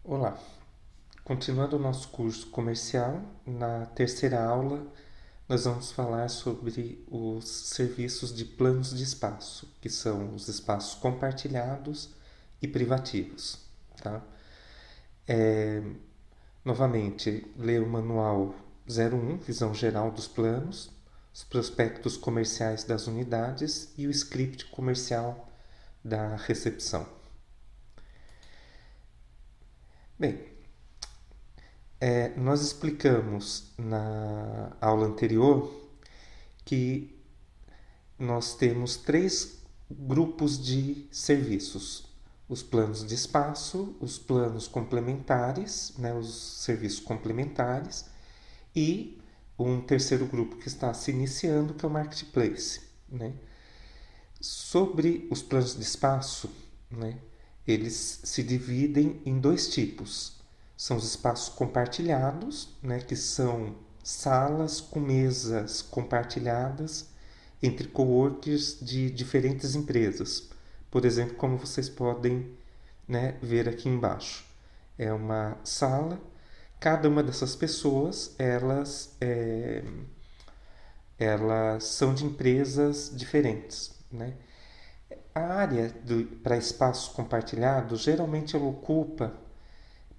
Olá, continuando o nosso curso comercial, na terceira aula nós vamos falar sobre os serviços de planos de espaço, que são os espaços compartilhados e privativos. Tá? É, Novamente, ler o manual 01, Visão Geral dos Planos, os prospectos comerciais das unidades e o script comercial da recepção. Bem, nós explicamos na aula anterior que nós temos três grupos de serviços: os planos de espaço, os planos complementares, né, os serviços complementares, e um terceiro grupo que está se iniciando, que é o marketplace. Né? Sobre os planos de espaço, né, eles se dividem em dois tipos. São os espaços compartilhados, né, que são salas com mesas compartilhadas entre coworkers de diferentes empresas. Por exemplo, como vocês podem, né, ver aqui embaixo. É uma sala, cada uma dessas pessoas, elas são de empresas diferentes. Né? A área para espaços compartilhados, geralmente ela ocupa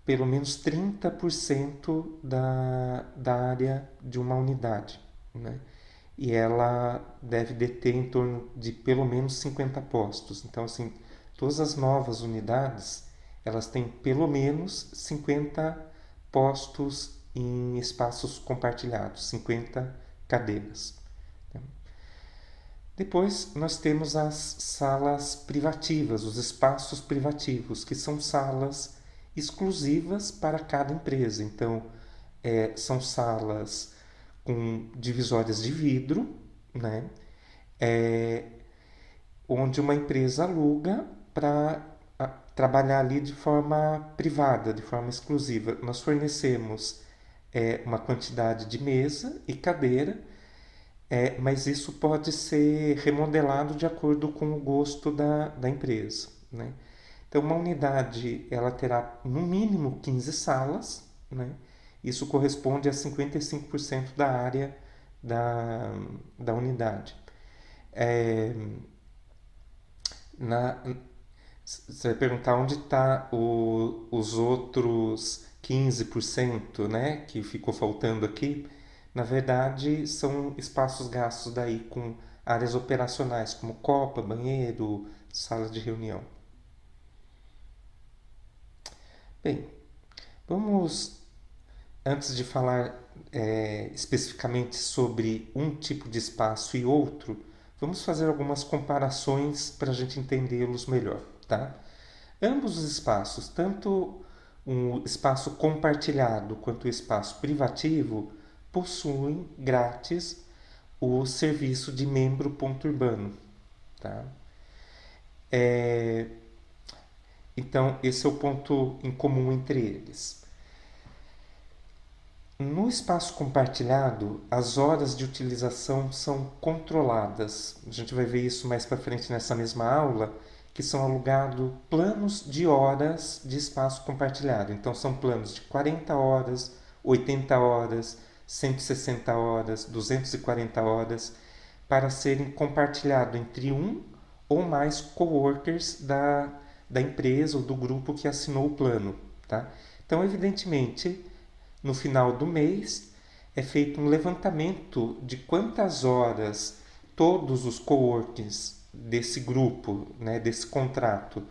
pelo menos 30% da área de uma unidade. Né? E ela deve deter em torno de pelo menos 50 postos. Então, assim, todas as novas unidades, elas têm pelo menos 50 postos em espaços compartilhados, 50 cadeiras. Depois nós temos as salas privativas, os espaços privativos, que são salas exclusivas para cada empresa. Então, são salas com divisórias de vidro, né? É, onde uma empresa aluga para trabalhar ali de forma privada, de forma exclusiva. Nós fornecemos uma quantidade de mesa e cadeira, mas isso pode ser remodelado de acordo com o gosto da empresa. Né? Então, uma unidade ela terá no mínimo 15 salas, né? Isso corresponde a 55% da área da unidade. É, na, Você vai perguntar onde está os outros 15%, né, que ficou faltando aqui. Na verdade, são espaços gastos daí com áreas operacionais, como copa, banheiro, sala de reunião. Bem, vamos, antes de falar especificamente sobre um tipo de espaço e outro, vamos fazer algumas comparações para a gente entendê-los melhor. Tá? Ambos os espaços, tanto o espaço compartilhado quanto o espaço privativo, possuem grátis o serviço de membro.urbano. Tá? É, então, esse é o ponto em comum entre eles. No espaço compartilhado, as horas de utilização são controladas. A gente vai ver isso mais para frente nessa mesma aula, que são alugados planos de horas de espaço compartilhado. Então, são planos de 40 horas, 80 horas, 160 horas, 240 horas, para serem compartilhados entre um ou mais coworkers da empresa ou do grupo que assinou o plano. Tá? Então, evidentemente, no final do mês é feito um levantamento de quantas horas todos os coworkers desse grupo, né, desse contrato,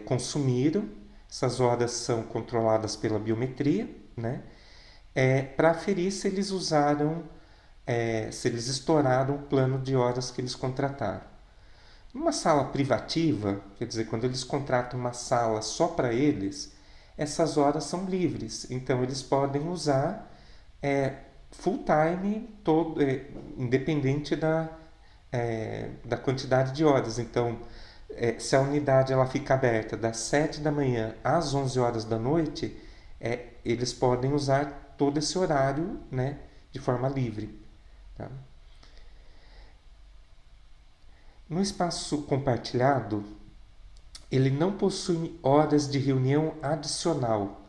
consumiram. Essas horas são controladas pela biometria, né, para aferir se eles usaram, se eles estouraram o plano de horas que eles contrataram. Numa sala privativa, quer dizer, quando eles contratam uma sala só para eles, essas horas são livres. Então, eles podem usar full time, independente da quantidade de horas. Então, se a unidade ela fica aberta das 7 da manhã às 11 horas da noite, eles podem usar todo esse horário, né, de forma livre. Tá? No espaço compartilhado, Ele não possui horas de reunião adicional,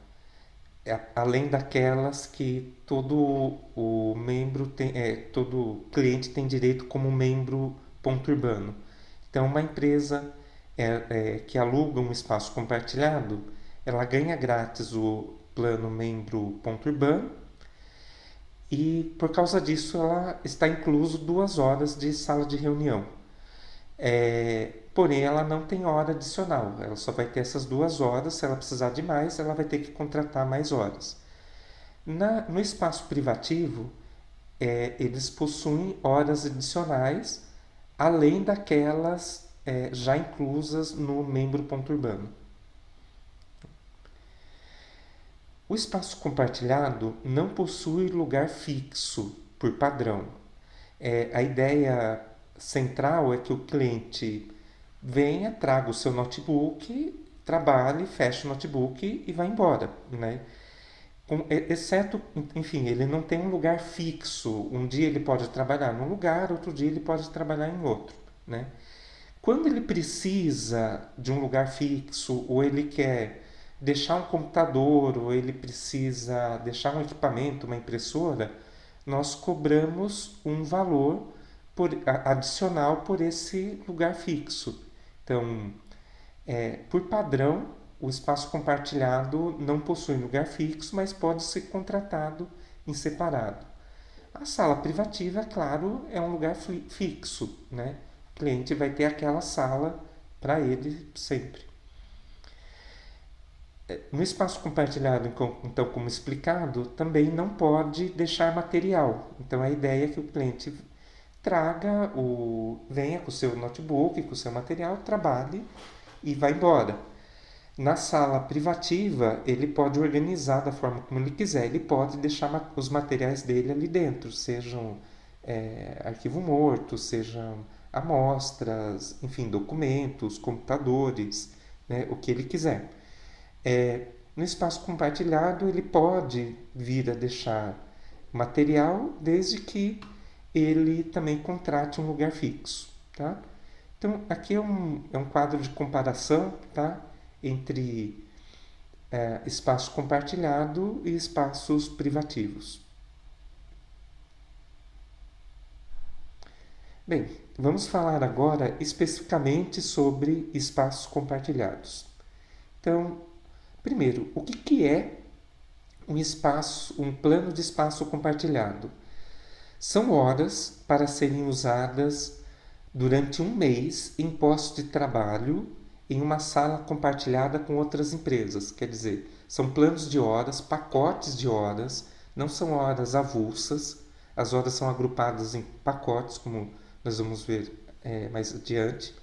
além daquelas que todo cliente tem direito como membro ponto urbano. Então, uma empresa que aluga um espaço compartilhado, ela ganha grátis o plano membro ponto urbano e, por causa disso, ela está incluso 2 horas de sala de reunião. Porém, ela não tem hora adicional, ela só vai ter essas 2 horas. Se ela precisar de mais, ela vai ter que contratar mais horas. No espaço privativo, eles possuem horas adicionais, além daquelas já inclusas no membro ponto urbano. O espaço compartilhado não possui lugar fixo, por padrão. A ideia central é que o cliente venha, traga o seu notebook, trabalhe, feche o notebook e vá embora, né? Exceto, enfim, ele não tem um lugar fixo. Um dia ele pode trabalhar num lugar, outro dia ele pode trabalhar em outro, né? Quando ele precisa de um lugar fixo, ou ele quer deixar um computador, ou ele precisa deixar um equipamento, uma impressora, nós cobramos um valor adicional por esse lugar fixo. Então, por padrão, o espaço compartilhado não possui lugar fixo, mas pode ser contratado em separado. A sala privativa, claro, é um lugar fixo, né? O cliente vai ter aquela sala para ele sempre. No espaço compartilhado, então, como explicado, também não pode deixar material. Então, a ideia é que o cliente venha com o seu notebook, com o seu material, trabalhe e vá embora. Na sala privativa, ele pode organizar da forma como ele quiser. Ele pode deixar os materiais dele ali dentro, sejam arquivo morto, sejam amostras, enfim, documentos, computadores, né, o que ele quiser. No espaço compartilhado, ele pode vir a deixar material desde que ele também contrate um lugar fixo. Tá? Então, aqui é um quadro de comparação, tá? Entre espaço compartilhado e espaços privativos. Bem, vamos falar agora especificamente sobre espaços compartilhados. Então, primeiro, o que é um plano de espaço compartilhado? São horas para serem usadas durante um mês em posto de trabalho em uma sala compartilhada com outras empresas. Quer dizer, são planos de horas, pacotes de horas, não são horas avulsas. As horas são agrupadas em pacotes, como nós vamos ver mais adiante.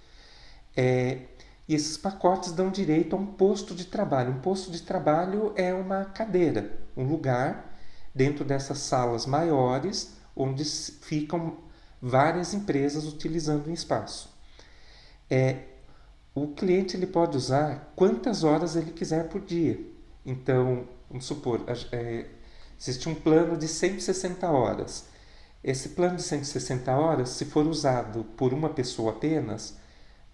E esses pacotes dão direito a um posto de trabalho. Um posto de trabalho é uma cadeira, um lugar dentro dessas salas maiores onde ficam várias empresas utilizando um espaço. O cliente ele pode usar quantas horas ele quiser por dia. Então, vamos supor, existe um plano de 160 horas. Esse plano de 160 horas, se for usado por uma pessoa apenas,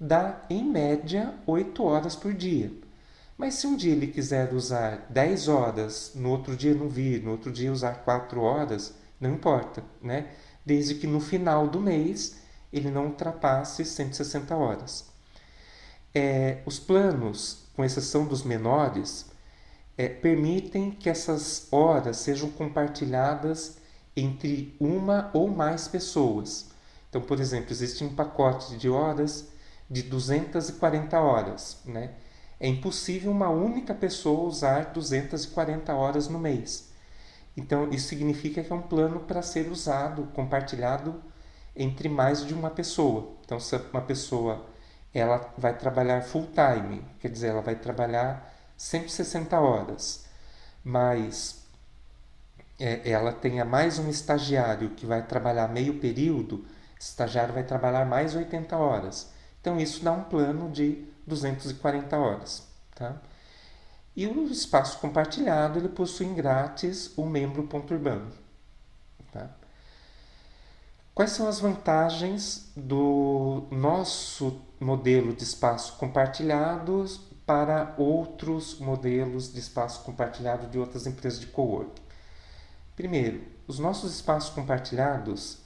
dá em média 8 horas por dia. Mas se um dia ele quiser usar 10 horas, no outro dia não vir, no outro dia usar 4 horas, não importa, né? Desde que no final do mês ele não ultrapasse 160 horas. Os planos, com exceção dos menores, permitem que essas horas sejam compartilhadas entre uma ou mais pessoas. Então, por exemplo, existe um pacote de horas de 240 horas, né? É impossível uma única pessoa usar 240 horas no mês. Então, isso significa que é um plano para ser usado, compartilhado entre mais de uma pessoa. Então, se uma pessoa ela vai trabalhar full time, quer dizer, ela vai trabalhar 160 horas, mas ela tenha mais um estagiário que vai trabalhar meio período, esse estagiário vai trabalhar mais 80 horas. Então, isso dá um plano de 240 horas. Tá? E o espaço compartilhado, ele possui grátis o membro ponto urbano. Tá? Quais são as vantagens do nosso modelo de espaço compartilhado para outros modelos de espaço compartilhado de outras empresas de coworking? Primeiro, os nossos espaços compartilhados,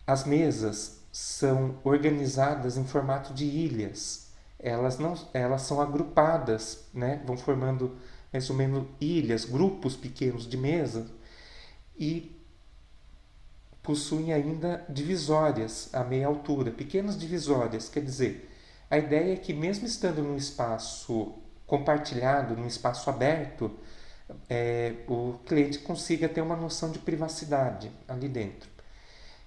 as mesas são organizadas em formato de ilhas. Elas são agrupadas, né? Vão formando mais ou menos ilhas, grupos pequenos de mesa e possuem ainda divisórias a meia altura, pequenas divisórias. Quer dizer, a ideia é que mesmo estando num espaço compartilhado, num espaço aberto, o cliente consiga ter uma noção de privacidade ali dentro.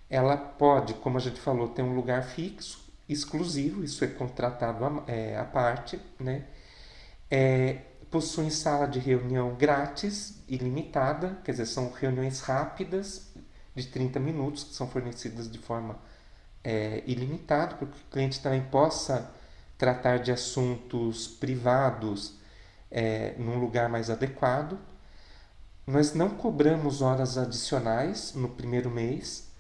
Ela pode, como a gente falou, ter um lugar fixo, exclusivo, isso é contratado à parte, né? Possuem sala de reunião grátis, ilimitada, quer dizer, são reuniões rápidas de 30 minutos, que são fornecidas de forma ilimitada, para que o cliente também possa tratar de assuntos privados num lugar mais adequado. Nós não cobramos horas adicionais no primeiro mês.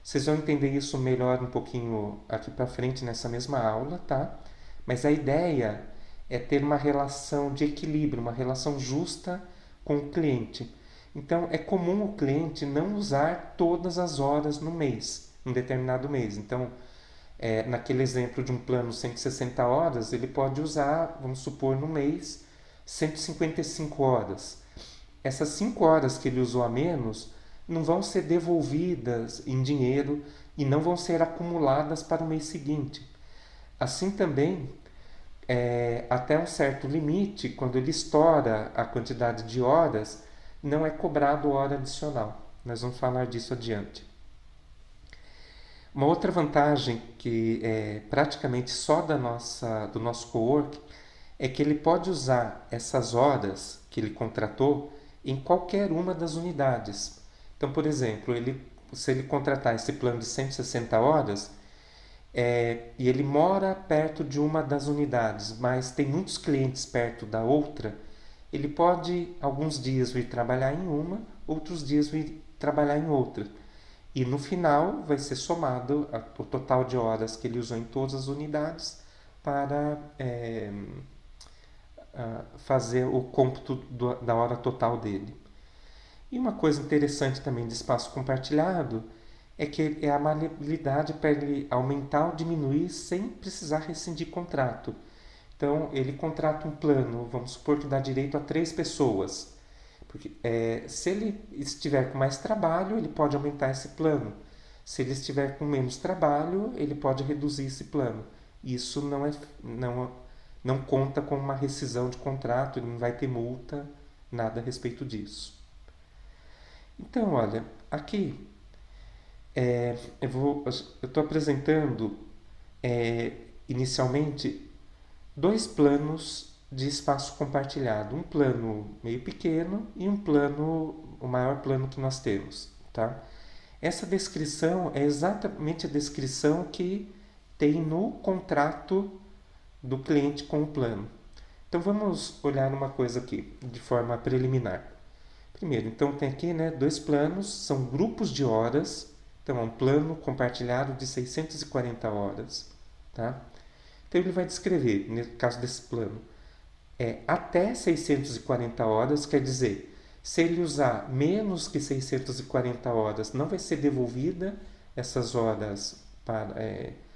Vocês vão entender isso melhor um pouquinho aqui para frente nessa mesma aula, tá? Mas a ideia é ter uma relação de equilíbrio, uma relação justa com o cliente. Então, é comum o cliente não usar todas as horas no mês, um determinado mês. Então, naquele exemplo de um plano 160 horas, ele pode usar, vamos supor, no mês, 155 horas. Essas 5 horas que ele usou a menos não vão ser devolvidas em dinheiro e não vão ser acumuladas para o mês seguinte. Assim também, até um certo limite, quando ele estoura a quantidade de horas, não é cobrado hora adicional. Nós vamos falar disso adiante. Uma outra vantagem que é praticamente só do nosso coworking é que ele pode usar essas horas que ele contratou em qualquer uma das unidades. Então, por exemplo, se ele contratar esse plano de 160 horas e ele mora perto de uma das unidades, mas tem muitos clientes perto da outra, ele pode alguns dias vir trabalhar em uma, outros dias vir trabalhar em outra. E no final vai ser somado o total de horas que ele usou em todas as unidades para fazer o cômputo da hora total dele. E uma coisa interessante também de espaço compartilhado é que é a maleabilidade para ele aumentar ou diminuir sem precisar rescindir contrato. Então, ele contrata um plano, vamos supor que dá direito a 3 pessoas. Porque, se ele estiver com mais trabalho, ele pode aumentar esse plano. Se ele estiver com menos trabalho, ele pode reduzir esse plano. Isso não conta com uma rescisão de contrato, ele não vai ter multa, nada a respeito disso. Então, olha, aqui eu estou apresentando inicialmente 2 planos de espaço compartilhado, um plano meio pequeno e o maior plano que nós temos, tá? Essa descrição é exatamente a descrição que tem no contrato do cliente com o plano. Então vamos olhar uma coisa aqui de forma preliminar. Primeiro, então tem aqui 2 planos, são grupos de horas. Então é um plano compartilhado de 640 horas, tá? Então ele vai descrever, no caso desse plano, até 640 horas, quer dizer, se ele usar menos que 640 horas, não vai ser devolvida essas horas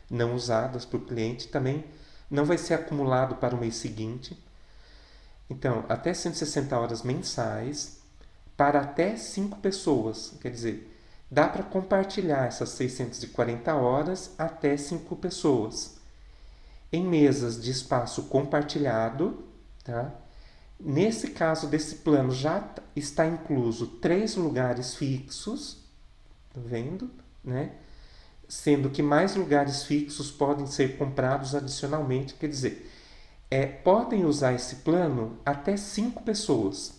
não usadas para o cliente, também não vai ser acumulado para o mês seguinte. Então, até 160 horas mensais para até 5 pessoas, quer dizer, dá para compartilhar essas 640 horas até 5 pessoas. Em mesas de espaço compartilhado, tá? Nesse caso desse plano já está incluso 3 lugares fixos, tá vendo? Né? Sendo que mais lugares fixos podem ser comprados adicionalmente, quer dizer, podem usar esse plano até 5 pessoas.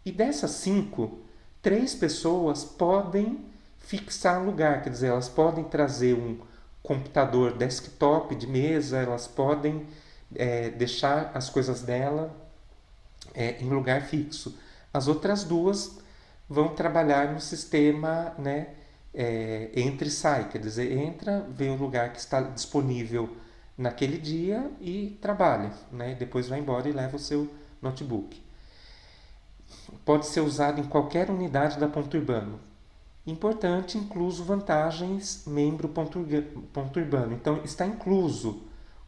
E dessas 5, 3 pessoas podem fixar lugar, quer dizer, elas podem trazer um computador desktop de mesa, elas podem deixar as coisas dela em lugar fixo. As outras 2 vão trabalhar no sistema entra e sai, quer dizer, entra, vê o lugar que está disponível naquele dia e trabalha, né? Depois vai embora e leva o seu notebook. Pode ser usado em qualquer unidade da Ponto Urbano. Importante, incluso vantagens membro ponto urbano. Então, está incluso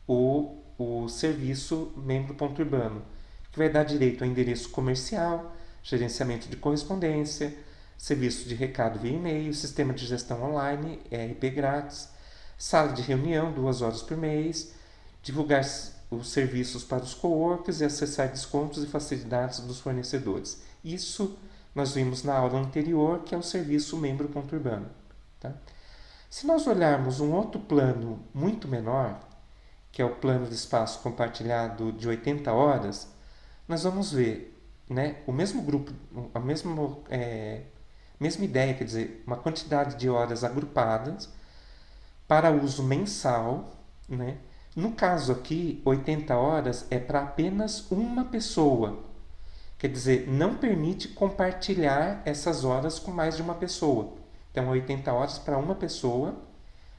o serviço membro ponto urbano, que vai dar direito ao endereço comercial, gerenciamento de correspondência, serviço de recado via e-mail, sistema de gestão online, ERP grátis, sala de reunião 2 horas por mês, divulgar os serviços para os coworkers e acessar descontos e facilidades dos fornecedores. Isso nós vimos na aula anterior, que é o serviço membro.urbano. Tá? Se nós olharmos um outro plano muito menor, que é o plano de espaço compartilhado de 80 horas, nós vamos ver, né, o mesmo grupo, a mesma ideia, quer dizer, uma quantidade de horas agrupadas para uso mensal. Né? No caso aqui, 80 horas é para apenas uma pessoa. Quer dizer, não permite compartilhar essas horas com mais de uma pessoa. Então, 80 horas para uma pessoa,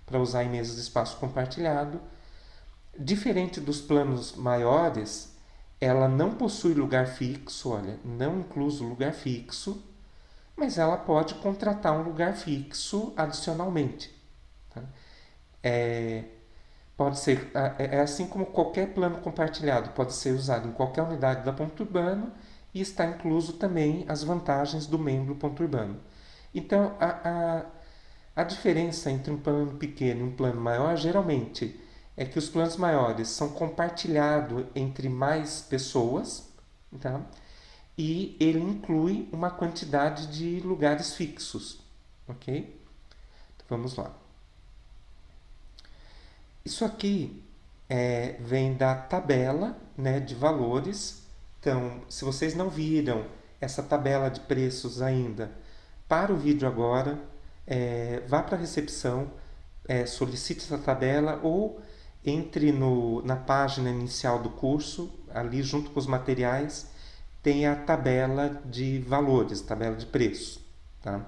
para usar em mesas de espaço compartilhado. Diferente dos planos maiores, ela não possui lugar fixo, olha, não incluso lugar fixo, mas ela pode contratar um lugar fixo adicionalmente. Tá? Pode ser, assim como qualquer plano compartilhado pode ser usado em qualquer unidade da Ponto Urbano, e está incluso também as vantagens do membro ponto urbano. Então, a diferença entre um plano pequeno e um plano maior, geralmente, é que os planos maiores são compartilhados entre mais pessoas, tá? E ele inclui uma quantidade de lugares fixos, ok? Então, vamos lá. Isso aqui vem da tabela, né, de valores. Então, se vocês não viram essa tabela de preços ainda, para o vídeo agora, vá para a recepção, solicite essa tabela ou entre na página inicial do curso, ali junto com os materiais, tem a tabela de valores, tabela de preços. Tá?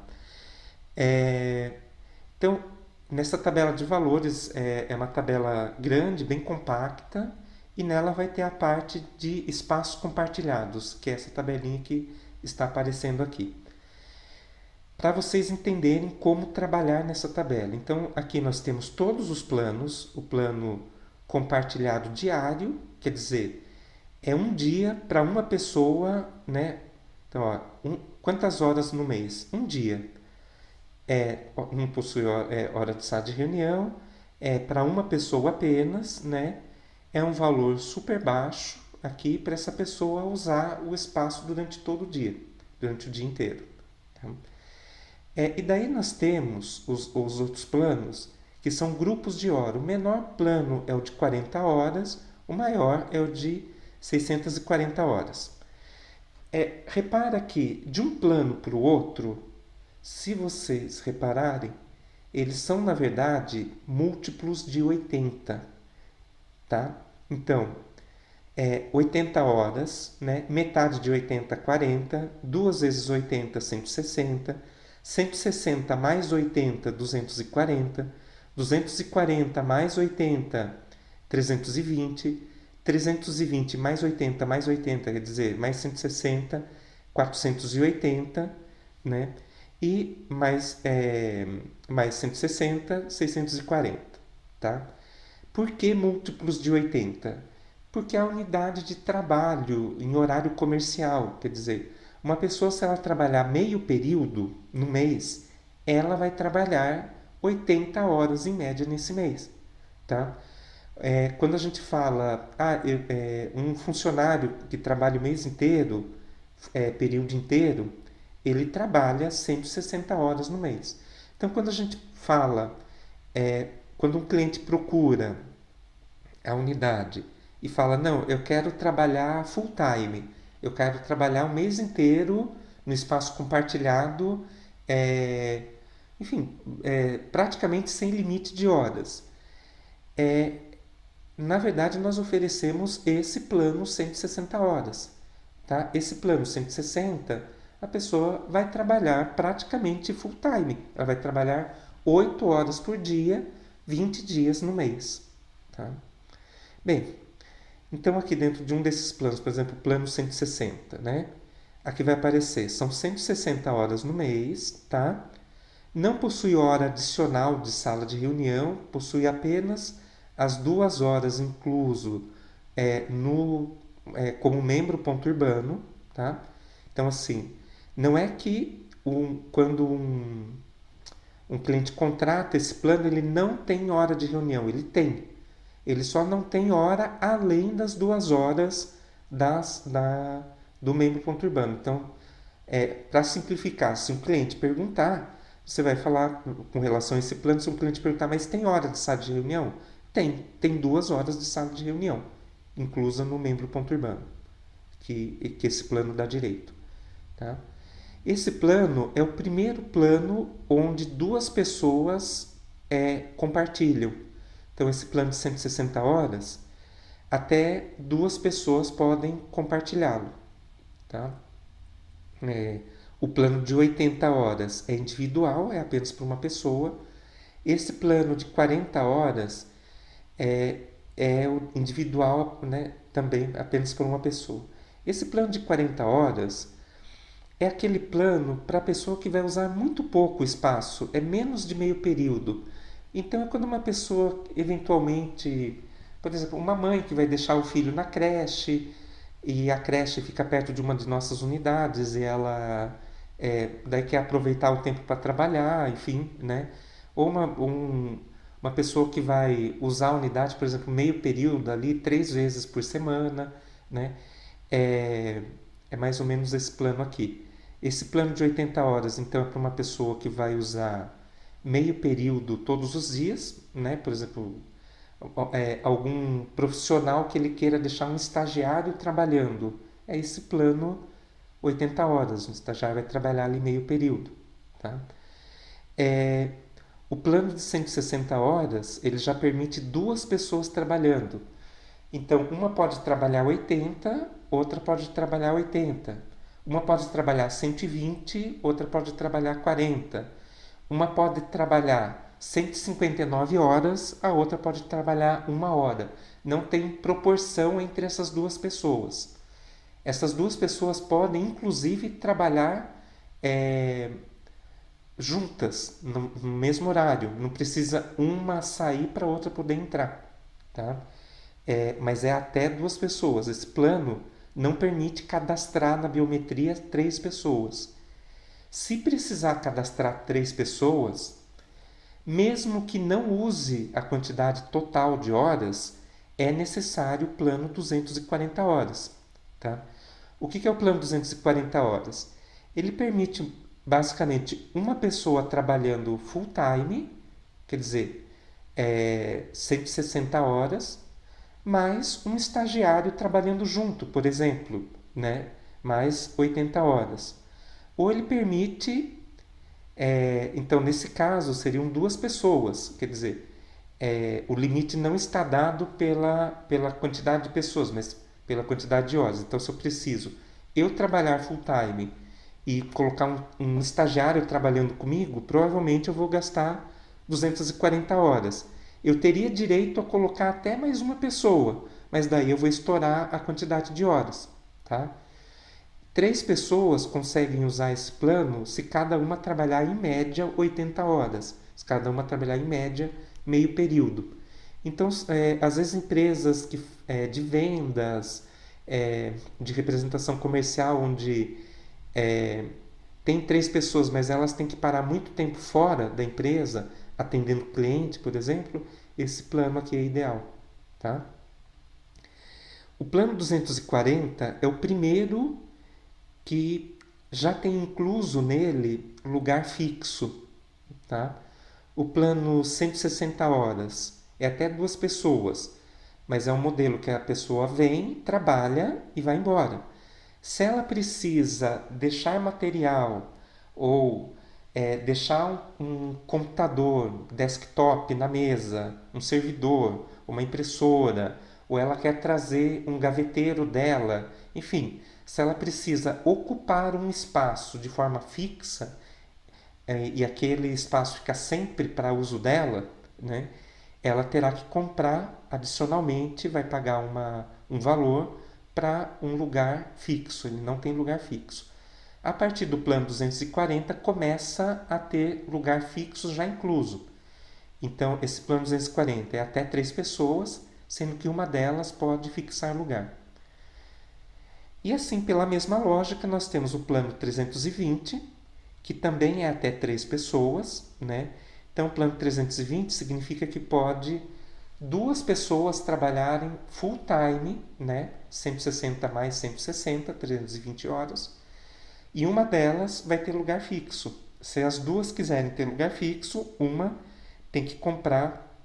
Então, nessa tabela de valores, é uma tabela grande, bem compacta, e nela vai ter a parte de espaços compartilhados, que é essa tabelinha que está aparecendo aqui. Para vocês entenderem como trabalhar nessa tabela. Então, aqui nós temos todos os planos, o plano compartilhado diário, quer dizer, é um dia para uma pessoa, né? Então, ó, quantas horas no mês? Um dia. Não possui hora de sala de reunião, é para uma pessoa apenas, né? É um valor super baixo aqui para essa pessoa usar o espaço durante todo o dia, durante o dia inteiro. Tá? E daí nós temos os outros planos, que são grupos de hora. O menor plano é o de 40 horas, o maior é o de 640 horas. Repara que de um plano para o outro, se vocês repararem, eles são, na verdade, múltiplos de 80. Tá? Então, 80 horas, né? Metade de 80, 40, 2 vezes 80, 160, 160 mais 80, 240, 240 mais 80, 320, 320 mais 80, quer dizer, mais 160, 480, né? E mais 160, 640, tá? Por que múltiplos de 80? Porque é a unidade de trabalho em horário comercial. Quer dizer, uma pessoa, se ela trabalhar meio período no mês, ela vai trabalhar 80 horas em média nesse mês. Tá? Quando a gente fala, um funcionário que trabalha o mês inteiro, período inteiro, ele trabalha 160 horas no mês. Então, quando a gente fala, quando um cliente procura a unidade e fala, não, eu quero trabalhar full time, eu quero trabalhar o mês inteiro no espaço compartilhado, enfim, praticamente sem limite de horas. Na verdade, nós oferecemos esse plano 160 horas. Tá? Esse plano 160, a pessoa vai trabalhar praticamente full time. Ela vai trabalhar 8 horas por dia, 20 dias no mês. Tá? Bem, então aqui dentro de um desses planos, por exemplo, o plano 160, né? Aqui vai aparecer, são 160 horas no mês, tá? Não possui hora adicional de sala de reunião, possui apenas as 2 horas incluso como membro ponto urbano, tá? Então, assim, não é que quando um cliente contrata esse plano, ele não tem hora de reunião, ele tem. Ele só não tem hora além das 2 horas do membro ponto urbano. Então, para simplificar, se um cliente perguntar, você vai falar com relação a esse plano, se um cliente perguntar, mas tem hora de sala de reunião? Tem 2 horas de sala de reunião, inclusa no membro ponto urbano, que esse plano dá direito. Tá? Esse plano é o primeiro plano onde 2 pessoas compartilham. Então, esse plano de 160 horas, até 2 pessoas podem compartilhá-lo. Tá? O plano de 80 horas é individual, é apenas para uma pessoa. Esse plano de 40 horas é o individual, né, também apenas para uma pessoa. Esse plano de 40 horas é aquele plano para a pessoa que vai usar muito pouco espaço, é menos de meio período. Então é quando uma pessoa eventualmente, por exemplo, uma mãe que vai deixar o filho na creche e a creche fica perto de uma de nossas unidades e ela daí quer aproveitar o tempo para trabalhar, enfim, né? Ou uma pessoa que vai usar a unidade, por exemplo, meio período ali, 3 vezes por semana, né? É mais ou menos esse plano aqui. Esse plano de 80 horas, então, é para uma pessoa que vai usar meio período todos os dias, né? Por exemplo, algum profissional que ele queira deixar um estagiário trabalhando. É esse plano 80 horas. O estagiário vai trabalhar ali meio período. Tá? O plano de 160 horas, ele já permite 2 pessoas trabalhando. Então, uma pode trabalhar 80, outra pode trabalhar 80. Uma pode trabalhar 120, outra pode trabalhar 40. Uma pode trabalhar 159 horas, a outra pode trabalhar 1 hora. Não tem proporção entre essas 2 pessoas. Essas 2 pessoas podem, inclusive, trabalhar juntas, no mesmo horário. Não precisa uma sair para a outra poder entrar. Tá? Mas é até 2 pessoas. Esse plano não permite cadastrar na biometria 3 pessoas. Se precisar cadastrar 3 pessoas, mesmo que não use a quantidade total de horas, é necessário o plano 240 horas. Tá? O que é o plano 240 horas? Ele permite basicamente uma pessoa trabalhando full time, quer dizer, 160 horas, mais um estagiário trabalhando junto, por exemplo, né? Mais 80 horas. Ou ele permite, então nesse caso seriam 2 pessoas, quer dizer, o limite não está dado pela quantidade de pessoas, mas pela quantidade de horas. Então, se eu preciso trabalhar full time e colocar um estagiário trabalhando comigo, provavelmente eu vou gastar 240 horas. Eu teria direito a colocar até mais uma pessoa, mas daí eu vou estourar a quantidade de horas. Tá? 3 pessoas conseguem usar esse plano se cada uma trabalhar em média 80 horas, se cada uma trabalhar em média meio período. Então, às vezes empresas de vendas, de representação comercial, onde tem 3 pessoas, mas elas têm que parar muito tempo fora da empresa, atendendo cliente, por exemplo, esse plano aqui é ideal. Tá? O plano 240 é o primeiro que já tem incluso nele lugar fixo. Tá? O plano 160 horas é até 2 pessoas, mas é um modelo que a pessoa vem, trabalha e vai embora. Se ela precisa deixar material ou deixar um computador, desktop na mesa, um servidor, uma impressora, ou ela quer trazer um gaveteiro dela enfim, se ela precisa ocupar um espaço de forma fixa e aquele espaço fica sempre para uso dela, né, ela terá que comprar adicionalmente, vai pagar um valor para um lugar fixo, ele não tem lugar fixo. A partir do plano 240 começa a ter lugar fixo já incluso. Então, esse plano 240 é até 3 pessoas, sendo que uma delas pode fixar lugar. E assim, pela mesma lógica, nós temos o plano 320, que também é até 3 pessoas, né? Então, o plano 320 significa que pode 2 pessoas trabalharem full time, né? 160 mais 160, 320 horas, e uma delas vai ter lugar fixo. Se as duas quiserem ter lugar fixo, uma tem que comprar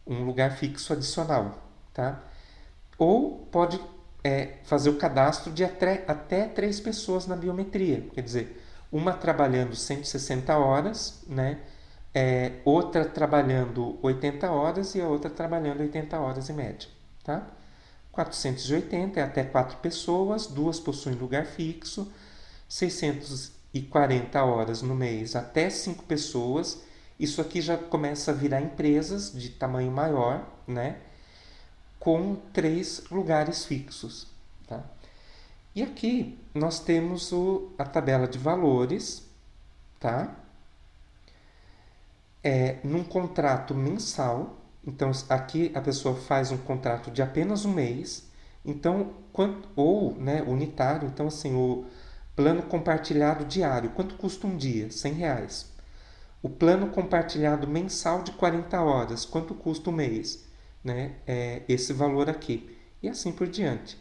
um lugar fixo adicional, tá? Ou pode fazer o cadastro de até 3 pessoas na biometria, quer dizer, uma trabalhando 160 horas, né? Outra trabalhando 80 horas e a outra trabalhando 80 horas em média, tá? 480 é até 4 pessoas, 2 possuem lugar fixo, 640 horas no mês até 5 pessoas. Isso aqui já começa a virar empresas de tamanho maior, né? Com 3 lugares fixos, tá? E aqui nós temos a tabela de valores, tá? Num contrato mensal. Então, aqui a pessoa faz um contrato de apenas um mês. Então, ou né, unitário. Então, assim, o plano compartilhado diário. Quanto custa um dia? R$ 100. O plano compartilhado mensal de 40 horas. Quanto custa um mês? Né? Esse valor aqui. E assim por diante.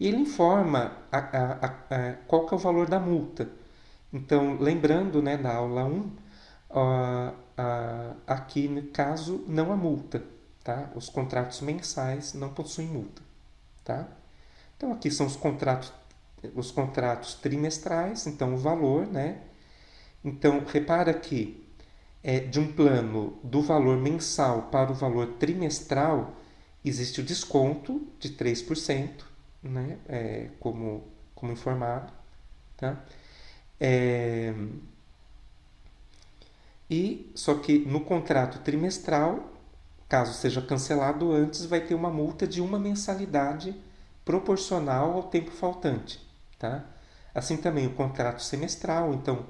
E ele informa qual que é o valor da multa. Então, lembrando, né, da aula 1, aqui no caso não há multa, tá? Os contratos mensais não possuem multa, tá? Então aqui são os contratos trimestrais, então o valor, né? Então repara que de um plano do valor mensal para o valor trimestral existe o desconto de 3%, né? Como informado, tá? E só que no contrato trimestral, caso seja cancelado antes, vai ter uma multa de uma mensalidade proporcional ao tempo faltante, tá? Assim também o contrato semestral, então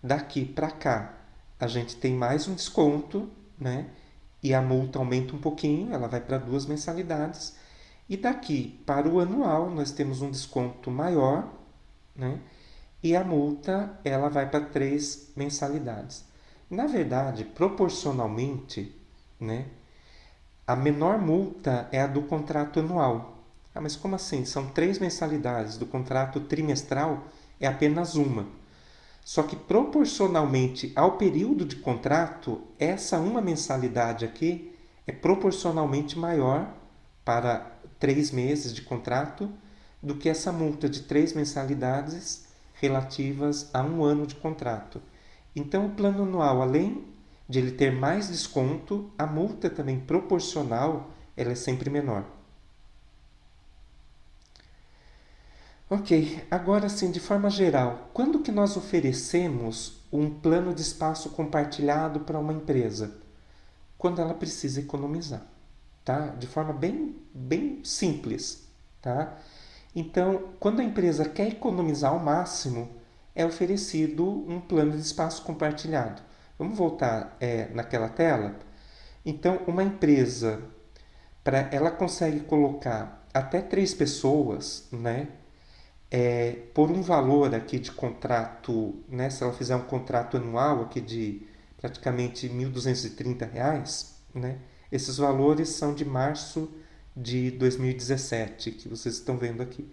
daqui para cá a gente tem mais um desconto, né? E a multa aumenta um pouquinho, ela vai para 2 mensalidades. E daqui para o anual nós temos um desconto maior, né? E a multa ela vai para 3 mensalidades. Na verdade, proporcionalmente, né, a menor multa é a do contrato anual. Ah, mas como assim? São 3 mensalidades, do contrato trimestral é apenas uma. Só que proporcionalmente ao período de contrato, essa uma mensalidade aqui é proporcionalmente maior para 3 meses de contrato do que essa multa de 3 mensalidades relativas a um ano de contrato. Então, o plano anual, além de ele ter mais desconto, a multa também proporcional, ela é sempre menor. Ok, agora sim, de forma geral, quando que nós oferecemos um plano de espaço compartilhado para uma empresa? Quando ela precisa economizar, tá? De forma bem simples, tá? Então, quando a empresa quer economizar ao máximo, é oferecido um plano de espaço compartilhado. Vamos voltar naquela tela? Então, uma empresa, ela consegue colocar até 3 pessoas, né? Por um valor aqui de contrato, né? Se ela fizer um contrato anual aqui de praticamente R$ 1.230, né? Esses valores são de março de 2017, que vocês estão vendo aqui.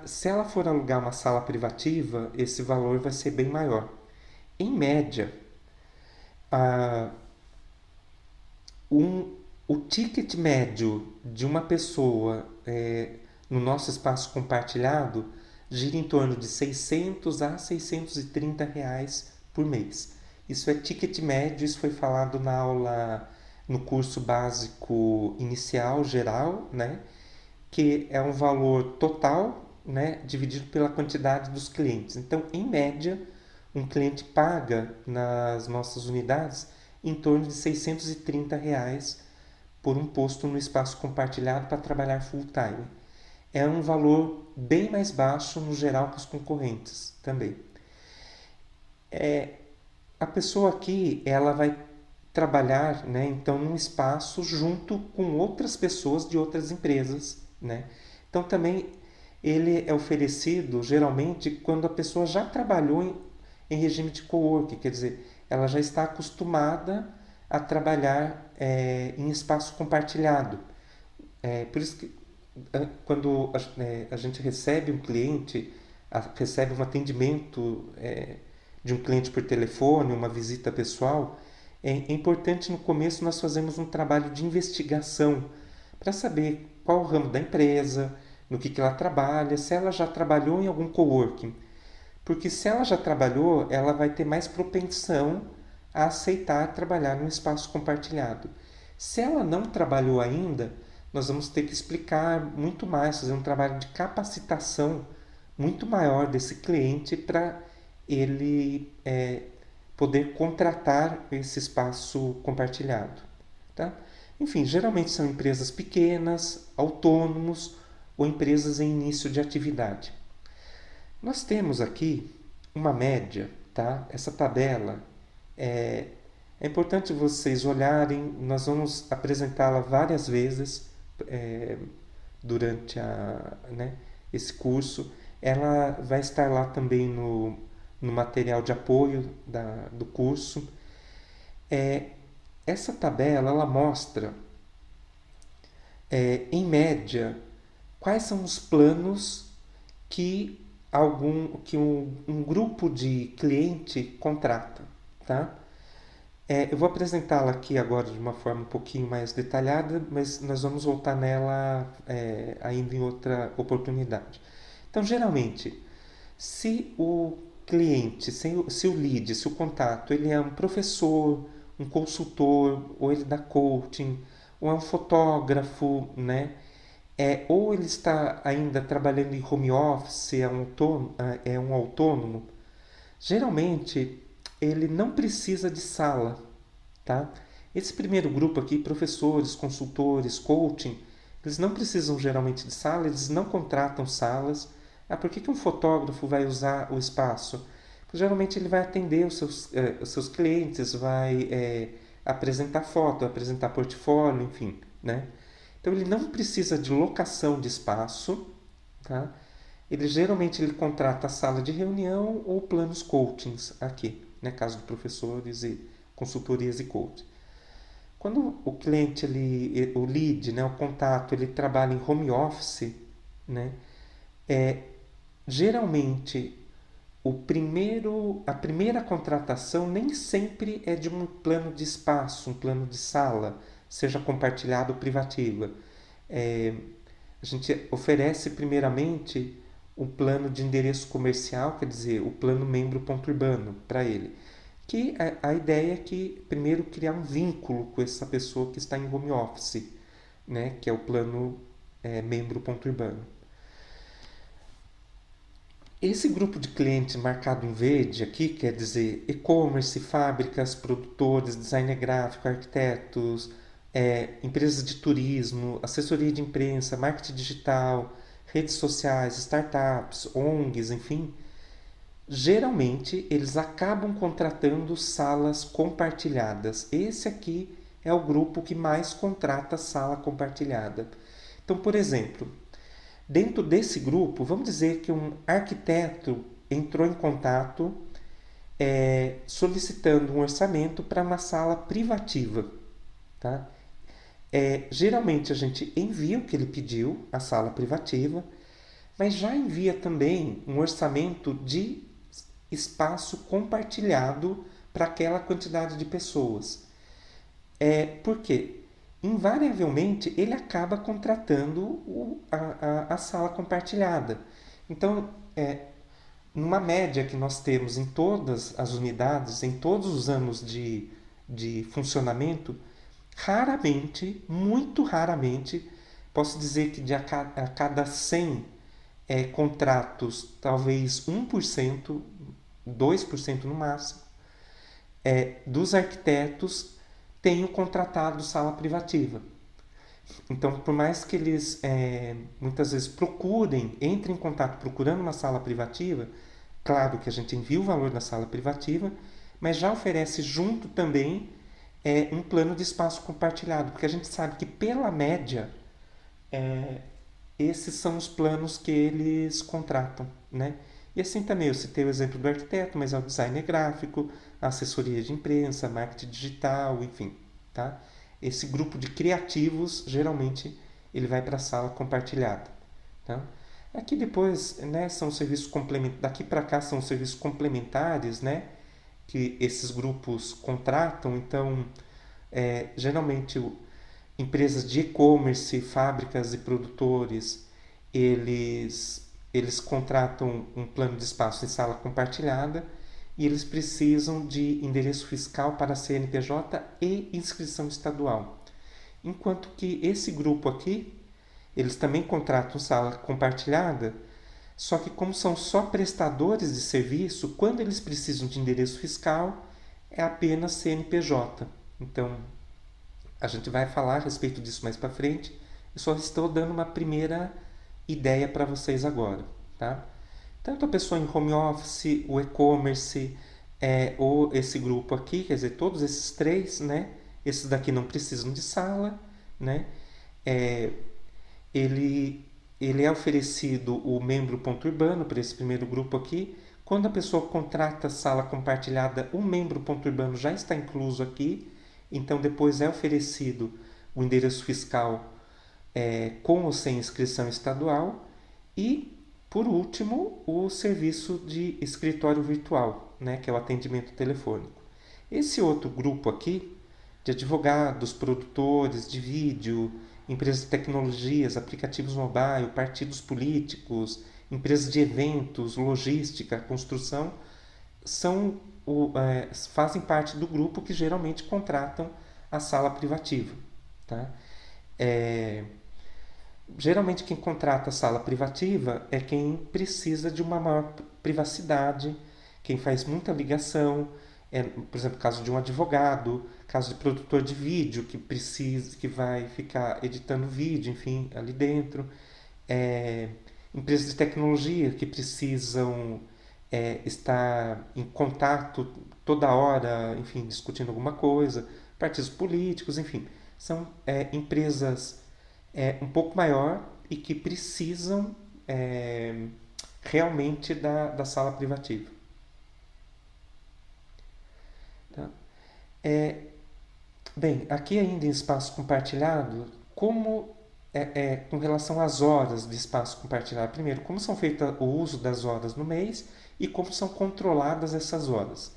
Se ela for alugar uma sala privativa, esse valor vai ser bem maior. Em média, o ticket médio de uma pessoa no nosso espaço compartilhado gira em torno de R$ 600 a R$ 630 por mês. Isso é ticket médio, isso foi falado na aula no curso básico inicial geral, né, que é um valor total, né, dividido pela quantidade dos clientes. Então, em média, um cliente paga nas nossas unidades em torno de R$ 630 por um posto no espaço compartilhado para trabalhar full time. É um valor bem mais baixo no geral que os concorrentes também. A pessoa aqui, ela vai trabalhar, né, então num espaço junto com outras pessoas de outras empresas, né? Então também ele é oferecido geralmente quando a pessoa já trabalhou em regime de coworking, quer dizer, ela já está acostumada a trabalhar em espaço compartilhado. Por isso que quando a gente recebe um cliente, recebe um atendimento de um cliente por telefone, uma visita pessoal, é importante no começo nós fazermos um trabalho de investigação para saber qual o ramo da empresa, no que ela trabalha, se ela já trabalhou em algum coworking. Porque se ela já trabalhou, ela vai ter mais propensão a aceitar trabalhar num espaço compartilhado. Se ela não trabalhou ainda, nós vamos ter que explicar muito mais, fazer um trabalho de capacitação muito maior desse cliente para ele poder contratar esse espaço compartilhado. Tá? Enfim, geralmente são empresas pequenas, autônomos ou empresas em início de atividade. Nós temos aqui uma média, tá? Essa tabela é importante vocês olharem, nós vamos apresentá-la várias vezes durante esse curso. Ela vai estar lá também no material de apoio do curso. Essa tabela ela mostra, em média, quais são os planos que um grupo de cliente contrata. Tá? Eu vou apresentá-la aqui agora de uma forma um pouquinho mais detalhada, mas nós vamos voltar nela ainda em outra oportunidade. Então, geralmente, se o cliente, se o lead, se o contato, ele é um professor, um consultor, ou ele dá coaching, ou é um fotógrafo, né? Ou ele está ainda trabalhando em home office, é um autônomo, geralmente ele não precisa de sala, tá? Esse primeiro grupo aqui, professores, consultores, coaching, eles não precisam geralmente de sala, eles não contratam salas. Por que um fotógrafo vai usar o espaço? Porque geralmente ele vai atender os seus clientes, vai apresentar foto, apresentar portfólio, enfim, né? Então ele não precisa de locação de espaço, tá? Geralmente ele contrata a sala de reunião ou planos coachings aqui, né? Caso de professores e consultorias e coaching. Quando o cliente, o lead, né, o contato, ele trabalha em home office, né? Geralmente a primeira contratação nem sempre é de um plano de espaço, um plano de sala, seja compartilhado ou privativa. A gente oferece primeiramente um plano de endereço comercial, quer dizer, o plano membro.urbano para ele. Que a ideia é que primeiro criar um vínculo com essa pessoa que está em home office, né, que é o plano membro.urbano. Esse grupo de clientes marcado em verde aqui, quer dizer e-commerce, fábricas, produtores, designer gráfico, arquitetos, empresas de turismo, assessoria de imprensa, marketing digital, redes sociais, startups, ONGs, enfim, geralmente eles acabam contratando salas compartilhadas. Esse aqui é o grupo que mais contrata sala compartilhada. Então, por exemplo, dentro desse grupo, vamos dizer que um arquiteto entrou em contato solicitando um orçamento para uma sala privativa. Tá? Geralmente a gente envia o que ele pediu, a sala privativa, mas já envia também um orçamento de espaço compartilhado para aquela quantidade de pessoas. Por quê? Invariavelmente ele acaba contratando a sala compartilhada. Então, numa média que nós temos em todas as unidades, em todos os anos de funcionamento, Raramente, muito raramente, posso dizer que a cada 100 contratos, talvez 1%, 2% no máximo, dos arquitetos tenham contratado sala privativa. Então, por mais que eles muitas vezes entrem em contato procurando uma sala privativa, claro que a gente envia o valor da sala privativa, mas já oferece junto também um plano de espaço compartilhado, porque a gente sabe que pela média esses são os planos que eles contratam, né? E assim também eu citei o exemplo do arquiteto, mas é o designer gráfico, a assessoria de imprensa, marketing digital, enfim, tá? Esse grupo de criativos, geralmente, ele vai para a sala compartilhada, tá? Aqui depois, né, são serviços complementares, daqui para cá são serviços complementares, né, que esses grupos contratam. Então, geralmente empresas de e-commerce, fábricas e produtores, eles contratam um plano de espaço em sala compartilhada e eles precisam de endereço fiscal para CNPJ e inscrição estadual. Enquanto que esse grupo aqui, eles também contratam sala compartilhada, só que como são só prestadores de serviço, quando eles precisam de endereço fiscal, é apenas CNPJ. Então, a gente vai falar a respeito disso mais para frente. Eu só estou dando uma primeira ideia para vocês agora, tá? Tanto a pessoa em home office, o e-commerce, ou esse grupo aqui, quer dizer, todos esses três, né? Esses daqui não precisam de sala, né? É, ele, ele é oferecido o membro ponto urbano para esse primeiro grupo aqui. Quando a pessoa contrata sala compartilhada, o membro ponto urbano já está incluso aqui. Então depois é oferecido o endereço fiscal com ou sem inscrição estadual. E, por último, o serviço de escritório virtual, né, que é o atendimento telefônico. Esse outro grupo aqui, de advogados, produtores de vídeo, empresas de tecnologias, aplicativos mobile, partidos políticos, empresas de eventos, logística, construção, fazem parte do grupo que geralmente contratam a sala privativa. Tá? É, Geralmente quem contrata a sala privativa é quem precisa de uma maior privacidade, quem faz muita ligação, por exemplo, caso de um advogado, caso de produtor de vídeo que vai ficar editando vídeo, enfim, ali dentro, é, empresas de tecnologia que precisam estar em contato toda hora, enfim, discutindo alguma coisa, partidos políticos, enfim, são empresas um pouco maior e que precisam realmente da sala privativa. Tá? É, Bem, aqui ainda em espaço compartilhado, como com relação às horas de espaço compartilhado, primeiro, como são feitas o uso das horas no mês e como são controladas essas horas.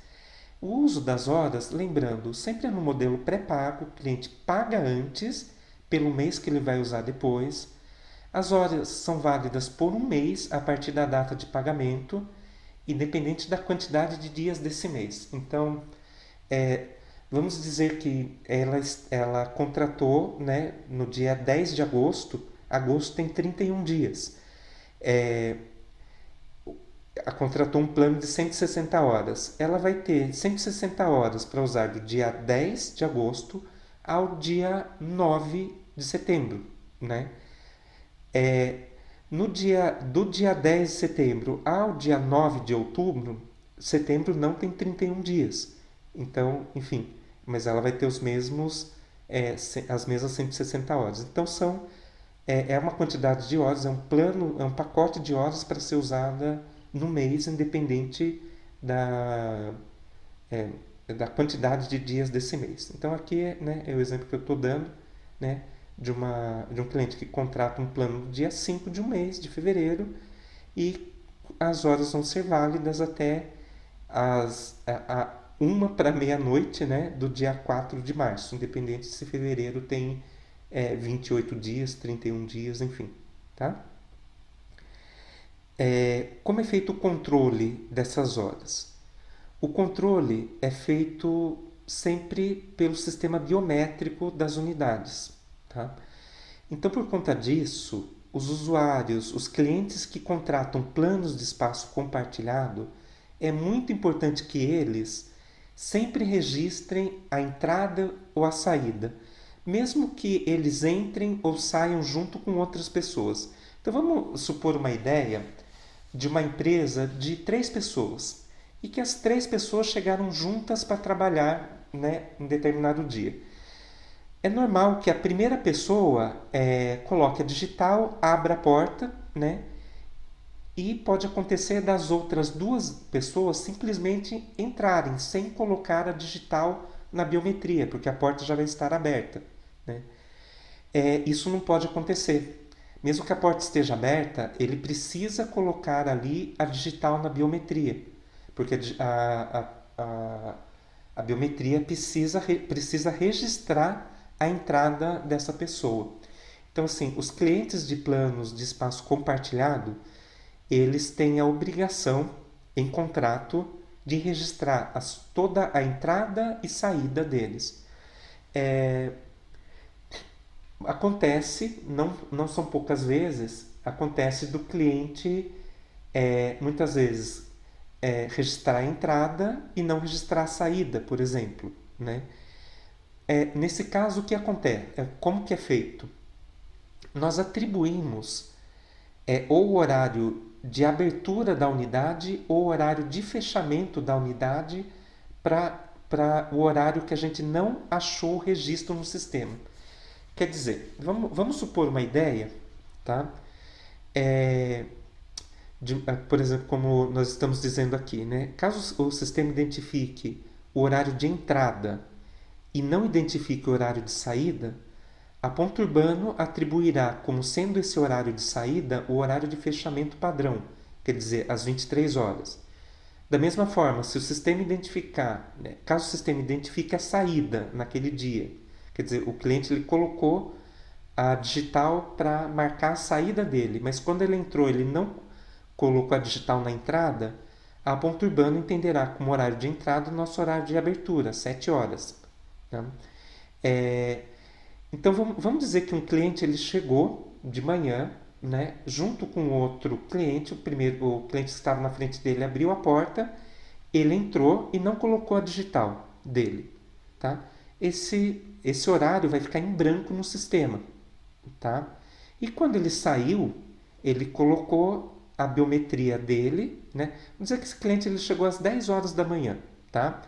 O uso das horas, lembrando, sempre é no modelo pré-pago, o cliente paga antes pelo mês que ele vai usar depois. As horas são válidas por um mês a partir da data de pagamento, independente da quantidade de dias desse mês. Então, é, vamos dizer que ela contratou, né, no dia 10 de agosto. Agosto tem 31 dias. É, contratou um plano de 160 horas. Ela vai ter 160 horas para usar do dia 10 de agosto ao dia 9 de setembro, né? É, do dia 10 de setembro ao dia 9 de outubro, setembro não tem 31 dias. Então, enfim, mas ela vai ter as mesmas 160 horas. Então é uma quantidade de horas, é um plano, é um pacote de horas para ser usada no mês, independente da, é, da quantidade de dias desse mês. Então aqui né, é o exemplo que eu estou dando, né, de um cliente que contrata um plano no dia 5 de um mês, de fevereiro, e as horas vão ser válidas até uma para meia-noite, né, do dia 4 de março, independente se fevereiro tem 28 dias, 31 dias, enfim. Tá? Como é feito o controle dessas horas? O controle é feito sempre pelo sistema biométrico das unidades. Tá? Então, por conta disso, os usuários, os clientes que contratam planos de espaço compartilhado, é muito importante que eles sempre registrem a entrada ou a saída, mesmo que eles entrem ou saiam junto com outras pessoas. Então vamos supor uma ideia de uma empresa de 3 pessoas e que as 3 pessoas chegaram juntas para trabalhar, né, em determinado dia. É normal que a primeira pessoa coloque a digital, abra a porta, né? E pode acontecer das outras 2 pessoas simplesmente entrarem sem colocar a digital na biometria, porque a porta já vai estar aberta, né? Isso não pode acontecer. Mesmo que a porta esteja aberta, ele precisa colocar ali a digital na biometria, porque a biometria precisa registrar a entrada dessa pessoa. Então, assim, os clientes de planos de espaço compartilhado, eles têm a obrigação, em contrato, de registrar toda a entrada e saída deles. Acontece, não são poucas vezes, acontece do cliente, muitas vezes, registrar a entrada e não registrar a saída, por exemplo, né? Nesse caso, o que acontece? Como que é feito? Nós atribuímos ou o horário de abertura da unidade ou o horário de fechamento da unidade para o horário que a gente não achou o registro no sistema. Quer dizer, vamos supor uma ideia, tá? Por exemplo, como nós estamos dizendo aqui, né? Caso o sistema identifique o horário de entrada e não identifique o horário de saída, a Ponto Urbano atribuirá como sendo esse horário de saída o horário de fechamento padrão, quer dizer, às 23 horas. Da mesma forma, se o sistema identificar, né, caso o sistema identifique a saída naquele dia, quer dizer, o cliente ele colocou a digital para marcar a saída dele, mas quando ele entrou ele não colocou a digital na entrada, a Ponto Urbano entenderá como horário de entrada o nosso horário de abertura, 7 horas. Tá? Então vamos dizer que um cliente ele chegou de manhã, né, junto com outro cliente, o cliente que estava na frente dele abriu a porta, ele entrou e não colocou a digital dele. Tá? Esse horário vai ficar em branco no sistema. Tá? E quando ele saiu, ele colocou a biometria dele, né? Vamos dizer que esse cliente ele chegou às 10 horas da manhã, tá?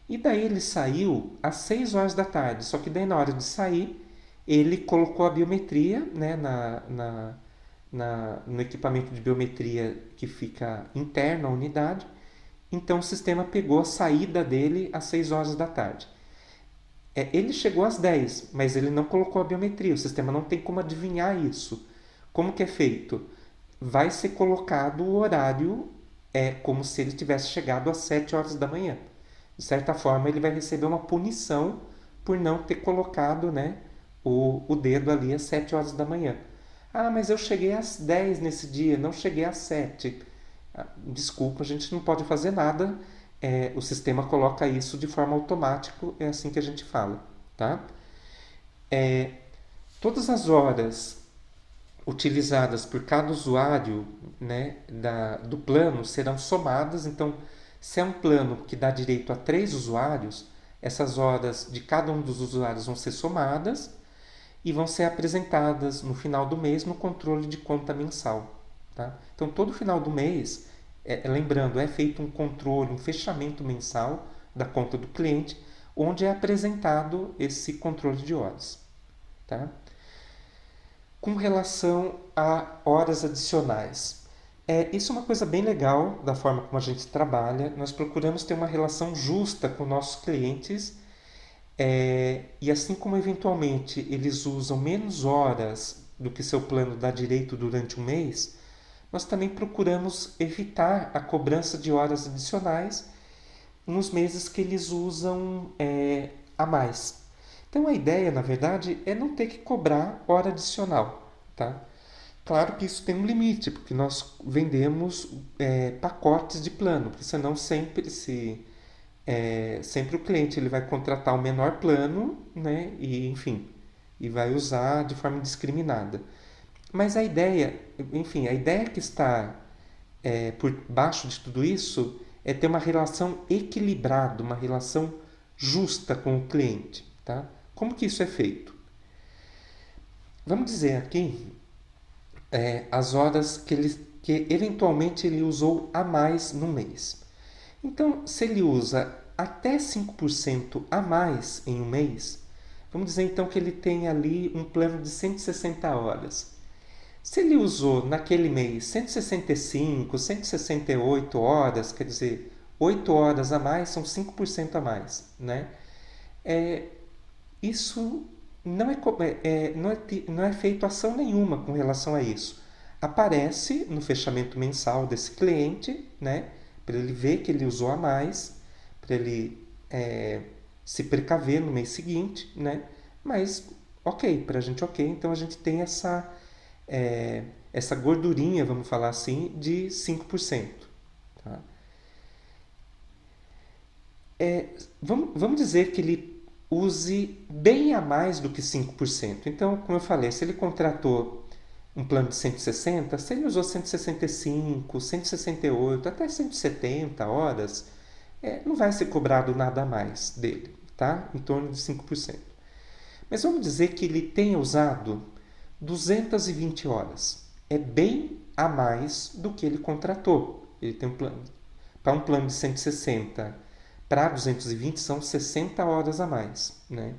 E daí ele saiu às 6 horas da tarde, só que daí na hora de sair, ele colocou a biometria, né, no equipamento de biometria que fica interno à unidade, então o sistema pegou a saída dele às 6 horas da tarde. Ele chegou às 10, mas ele não colocou a biometria, o sistema não tem como adivinhar isso. Como que é feito? Vai ser colocado o horário como se ele tivesse chegado às 7 horas da manhã. De certa forma, ele vai receber uma punição por não ter colocado, né, o dedo ali às 7 horas da manhã. Ah, mas eu cheguei às 10 nesse dia, não cheguei às 7. Desculpa, a gente não pode fazer nada. O sistema coloca isso de forma automática, é assim que a gente fala. Tá? Todas as horas utilizadas por cada usuário, né, do plano serão somadas. Então, se é um plano que dá direito a 3 usuários, essas horas de cada um dos usuários vão ser somadas e vão ser apresentadas no final do mês no controle de conta mensal. Tá? Então, todo final do mês, lembrando, é feito um controle, um fechamento mensal da conta do cliente, onde é apresentado esse controle de horas. Tá? Com relação a horas adicionais, isso é uma coisa bem legal da forma como a gente trabalha. Nós procuramos ter uma relação justa com nossos clientes e assim como eventualmente eles usam menos horas do que seu plano dá direito durante um mês, nós também procuramos evitar a cobrança de horas adicionais nos meses que eles usam a mais. Então a ideia, na verdade, é não ter que cobrar hora adicional. Tá? Claro que isso tem um limite, porque nós vendemos pacotes de plano, porque senão sempre se Sempre o cliente ele vai contratar o menor plano, né? E enfim, e vai usar de forma indiscriminada. Mas a ideia, enfim, a ideia que está por baixo de tudo isso é ter uma relação equilibrada, uma relação justa com o cliente, tá? Como que isso é feito? Vamos dizer aqui as horas que eventualmente ele usou a mais no mês. Então, se ele usa até 5% a mais em um mês, vamos dizer então que ele tem ali um plano de 160 horas. Se ele usou naquele mês 165, 168 horas, quer dizer, 8 horas a mais são 5% a mais, né? É, isso não é feito ação nenhuma com relação a isso. Aparece no fechamento mensal desse cliente, né? Para ele ver que ele usou a mais, para ele se precaver no mês seguinte, né? Mas ok, para a gente ok, então a gente tem essa gordurinha, vamos falar assim, de 5%. Tá? Vamos dizer que ele use bem a mais do que 5%. Então, como eu falei, se ele contratou um plano de 160, se ele usou 165, 168, até 170 horas, não vai ser cobrado nada a mais dele, tá? Em torno de 5%. Mas vamos dizer que ele tenha usado 220 horas. É bem a mais do que ele contratou. Ele tem um plano. Para um plano de 160 para 220 são 60 horas a mais, né?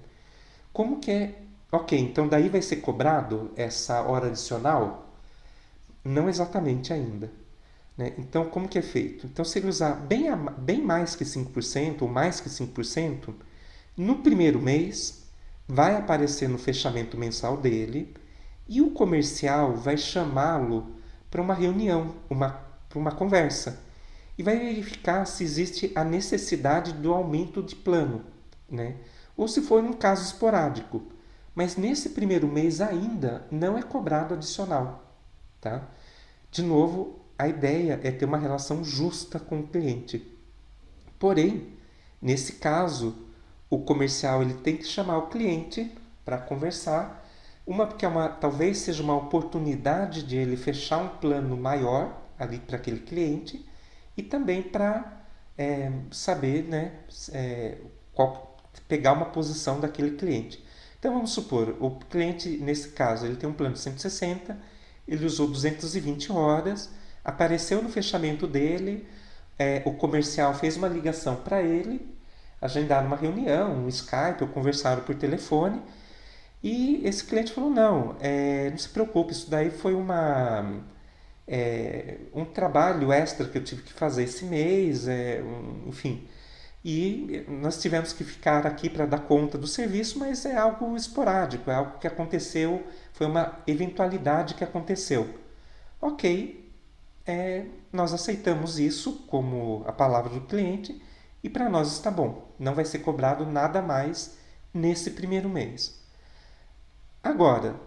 Como que é? Ok, então daí vai ser cobrado essa hora adicional? Não exatamente ainda. Né? Então, como que é feito? Então, se ele usar bem mais que 5% ou mais que 5%, no primeiro mês vai aparecer no fechamento mensal dele e o comercial vai chamá-lo para uma reunião, para uma conversa. E vai verificar se existe a necessidade do aumento de plano, né? Ou se for um caso esporádico. Mas nesse primeiro mês ainda não é cobrado adicional. Tá? De novo, a ideia é ter uma relação justa com o cliente. Porém, nesse caso, o comercial ele tem que chamar o cliente para conversar, porque talvez seja uma oportunidade de ele fechar um plano maior ali para aquele cliente e também para saber, né, pegar uma posição daquele cliente. Então vamos supor, o cliente nesse caso ele tem um plano de 160, ele usou 220 horas, apareceu no fechamento dele, o comercial fez uma ligação para ele, agendaram uma reunião, um Skype ou conversaram por telefone e esse cliente falou, não se preocupe, isso daí foi um trabalho extra que eu tive que fazer esse mês, enfim. E nós tivemos que ficar aqui para dar conta do serviço, mas é algo esporádico, é algo que aconteceu, foi uma eventualidade que aconteceu. Ok, nós aceitamos isso como a palavra do cliente e para nós está bom, não vai ser cobrado nada mais nesse primeiro mês. Agora,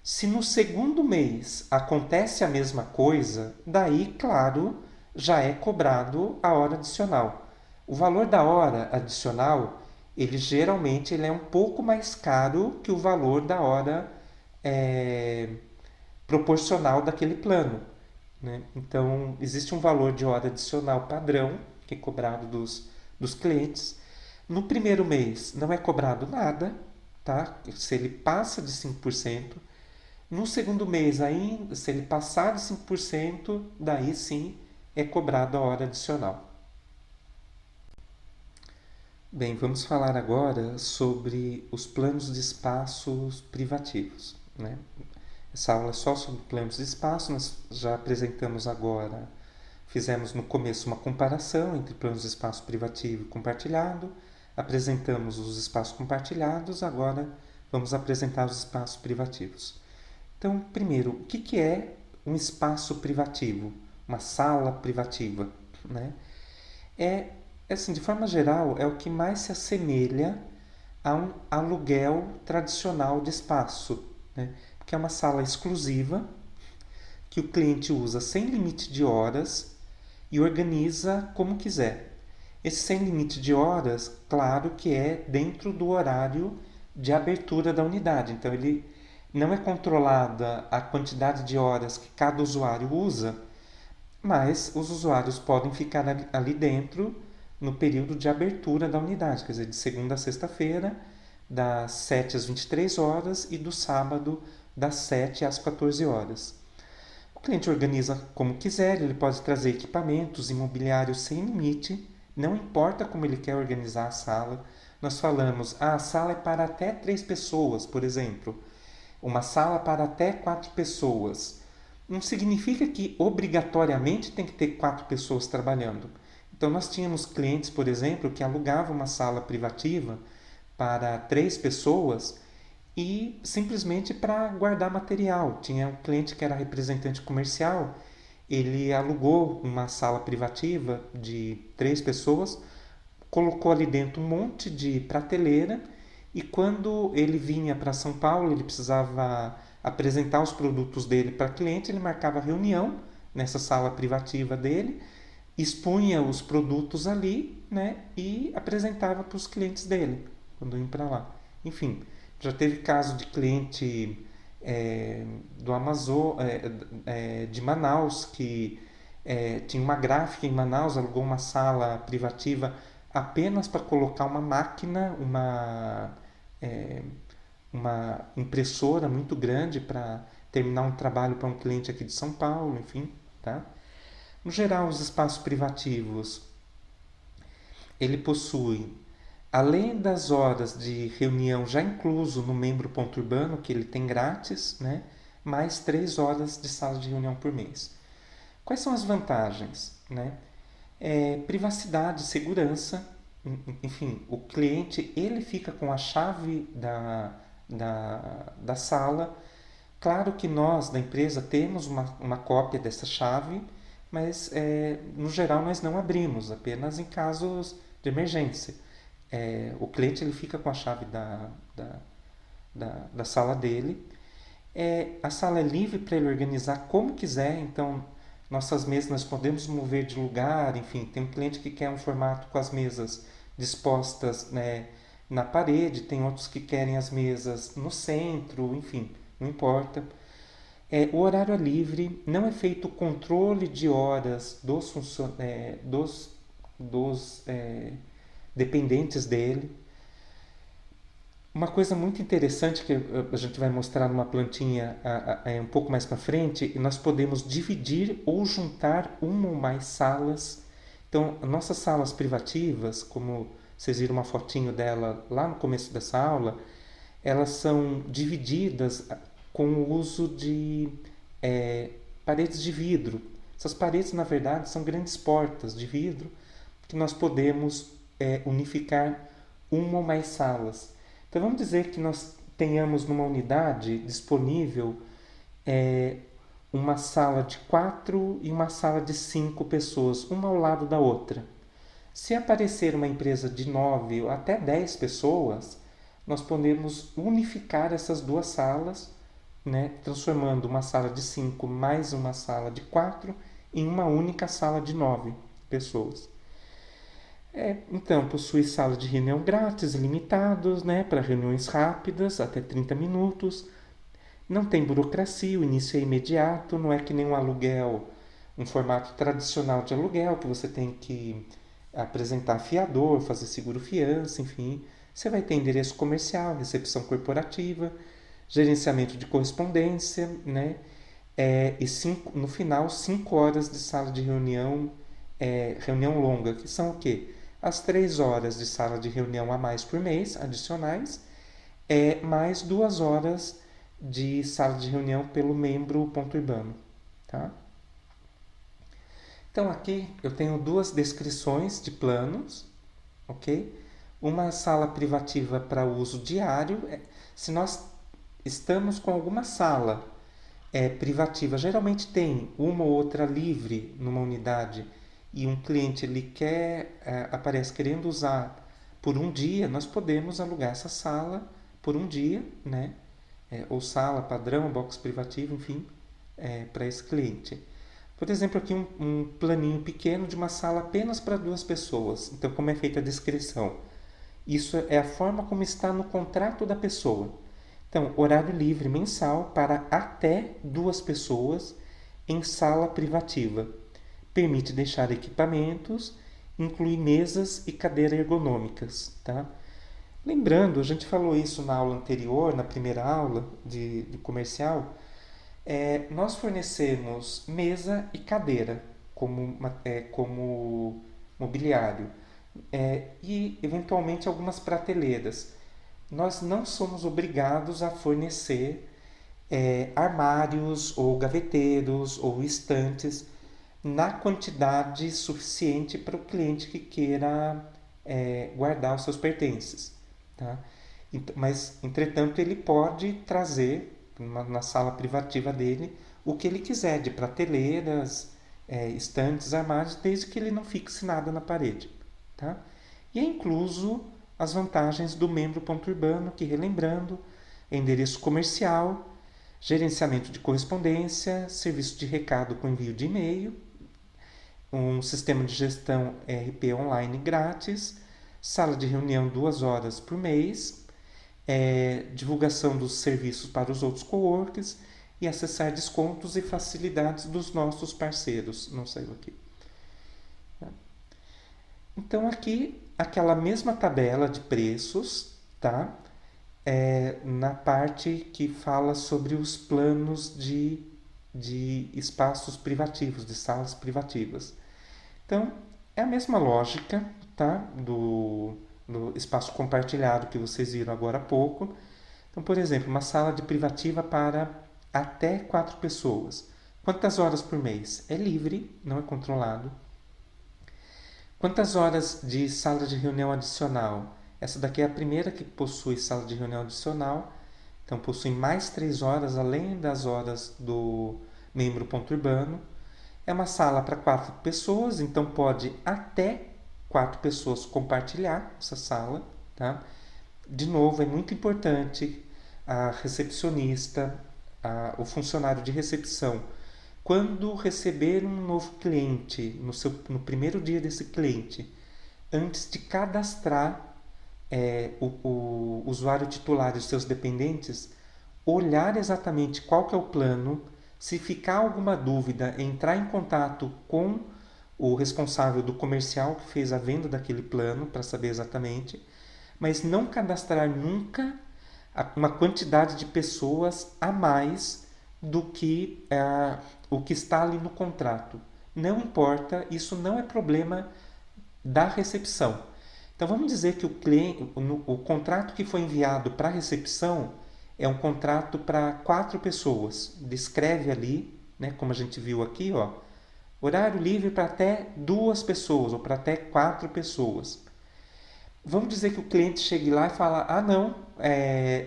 se no segundo mês acontece a mesma coisa, daí, claro, já é cobrado a hora adicional. O valor da hora adicional, ele é um pouco mais caro que o valor da hora proporcional daquele plano. Né? Então, existe um valor de hora adicional padrão, que é cobrado dos clientes. No primeiro mês não é cobrado nada, tá? Se ele passa de 5%. No segundo mês, ainda, se ele passar de 5%, daí sim é cobrado a hora adicional. Bem, vamos falar agora sobre os planos de espaços privativos. Né? Essa aula é só sobre planos de espaço, nós já apresentamos agora, fizemos no começo uma comparação entre planos de espaço privativo e compartilhado, apresentamos os espaços compartilhados, agora vamos apresentar os espaços privativos. Então, primeiro, o que é um espaço privativo? Uma sala privativa? Né? Assim, de forma geral, é o que mais se assemelha a um aluguel tradicional de espaço. Né? Porque é uma sala exclusiva que o cliente usa sem limite de horas e organiza como quiser. Esse sem limite de horas, claro que é dentro do horário de abertura da unidade. Então, ele não é controlada a quantidade de horas que cada usuário usa, mas os usuários podem ficar ali dentro no período de abertura da unidade, quer dizer, de segunda a sexta-feira, das 7 às 23 horas e do sábado, das 7 às 14 horas. O cliente organiza como quiser, ele pode trazer equipamentos, imobiliário sem limite, não importa como ele quer organizar a sala. Nós falamos, a sala é para até 3 pessoas, por exemplo. Uma sala para até 4 pessoas. Não significa que obrigatoriamente tem que ter 4 pessoas trabalhando. Então nós tínhamos clientes, por exemplo, que alugavam uma sala privativa para 3 pessoas e simplesmente para guardar material. Tinha um cliente que era representante comercial, ele alugou uma sala privativa de 3 pessoas, colocou ali dentro um monte de prateleira e quando ele vinha para São Paulo, ele precisava apresentar os produtos dele para cliente, ele marcava reunião nessa sala privativa dele, expunha os produtos ali, né, e apresentava para os clientes dele quando iam para lá. Enfim, já teve caso de cliente do Amazonas, de Manaus, que tinha uma gráfica em Manaus, alugou uma sala privativa apenas para colocar uma máquina, é, uma impressora muito grande para terminar um trabalho para um cliente aqui de São Paulo, enfim, tá? No geral, os espaços privativos, ele possui, além das horas de reunião já incluso no membro ponto urbano, que ele tem grátis, né? Mais 3 horas de sala de reunião por mês. Quais são as vantagens? Né? Privacidade, segurança, enfim, o cliente ele fica com a chave da sala. Claro que nós da empresa temos uma cópia dessa chave, mas no geral nós não abrimos, apenas em casos de emergência. O cliente ele fica com a chave da sala dele. A sala é livre para ele organizar como quiser, então nossas mesas nós podemos mover de lugar, enfim, tem um cliente que quer um formato com as mesas dispostas, né, na parede, tem outros que querem as mesas no centro, enfim, não importa. O horário é livre, não é feito controle de horas dos dependentes dele. Uma coisa muito interessante que a gente vai mostrar numa plantinha um pouco mais para frente, nós podemos dividir ou juntar uma ou mais salas. Então, nossas salas privativas, como vocês viram uma fotinho dela lá no começo dessa aula, elas são divididas com o uso de paredes de vidro. Essas paredes, na verdade, são grandes portas de vidro que nós podemos unificar uma ou mais salas. Então vamos dizer que nós tenhamos numa unidade disponível uma sala de 4 e uma sala de 5 pessoas, uma ao lado da outra. Se aparecer uma empresa de 9 ou até 10 pessoas, nós podemos unificar essas duas salas, né, transformando uma sala de 5 mais uma sala de 4 em uma única sala de 9 pessoas. Então, possui sala de reunião grátis, limitados, né, para reuniões rápidas, até 30 minutos. Não tem burocracia, o início é imediato, não é que nem um aluguel, um formato tradicional de aluguel, que você tem que apresentar fiador, fazer seguro-fiança, enfim. Você vai ter endereço comercial, recepção corporativa, gerenciamento de correspondência, né? No final, 5 horas de sala de reunião, reunião longa, que são o quê? As 3 horas de sala de reunião a mais por mês, adicionais, mais 2 horas de sala de reunião pelo membro ponto urbano. Tá? Então aqui eu tenho 2 descrições de planos, ok? Uma sala privativa para uso diário. Se nós estamos com alguma sala privativa, geralmente tem uma ou outra livre numa unidade, e um cliente ele aparece querendo usar por um dia, nós podemos alugar essa sala por um dia, né? Ou sala padrão, box privativo, enfim, para esse cliente. Por exemplo, aqui um planinho pequeno de uma sala apenas para 2 pessoas. Então, como é feita a descrição? Isso é a forma como está no contrato da pessoa. Então, horário livre mensal para até 2 pessoas em sala privativa. Permite deixar equipamentos, inclui mesas e cadeiras ergonômicas. Tá? Lembrando, a gente falou isso na aula anterior, na primeira aula de comercial, nós fornecemos mesa e cadeira como mobiliário, e eventualmente algumas prateleiras. Nós não somos obrigados a fornecer armários ou gaveteiros ou estantes na quantidade suficiente para o cliente que queira guardar os seus pertences. Tá? Mas, entretanto, ele pode trazer na sala privativa dele o que ele quiser, de prateleiras, estantes, armários, desde que ele não fixe nada na parede. Tá? E é incluso as vantagens do membro ponto urbano, que, relembrando, é endereço comercial, gerenciamento de correspondência, serviço de recado com envio de e-mail, um sistema de gestão ERP online grátis, sala de reunião 2 horas por mês, divulgação dos serviços para os outros coworkers e acessar descontos e facilidades dos nossos parceiros. Não saiu aqui. Então, aqui, aquela mesma tabela de preços, tá? Na parte que fala sobre os planos de espaços privativos, de salas privativas. Então, é a mesma lógica, tá? Do espaço compartilhado que vocês viram agora há pouco. Então, por exemplo, uma sala de privativa para até 4 pessoas. Quantas horas por mês? É livre, não é controlado. Quantas horas de sala de reunião adicional? Essa daqui é a primeira que possui sala de reunião adicional. Então, possui mais 3 horas, além das horas do membro ponto urbano. É uma sala para 4 pessoas, então pode até 4 pessoas compartilhar essa sala. Tá? De novo, é muito importante a recepcionista, o funcionário de recepção, quando receber um novo cliente, no primeiro dia desse cliente, antes de cadastrar o usuário titular e os seus dependentes, olhar exatamente qual que é o plano, se ficar alguma dúvida, entrar em contato com o responsável do comercial que fez a venda daquele plano para saber exatamente, mas não cadastrar nunca uma quantidade de pessoas a mais do que o que está ali no contrato. Não importa, isso não é problema da recepção. Então vamos dizer que o contrato que foi enviado para a recepção é um contrato para 4 pessoas. Descreve ali, né, como a gente viu aqui, ó, horário livre para até 2 pessoas ou para até 4 pessoas. Vamos dizer que o cliente chegue lá e fala, não,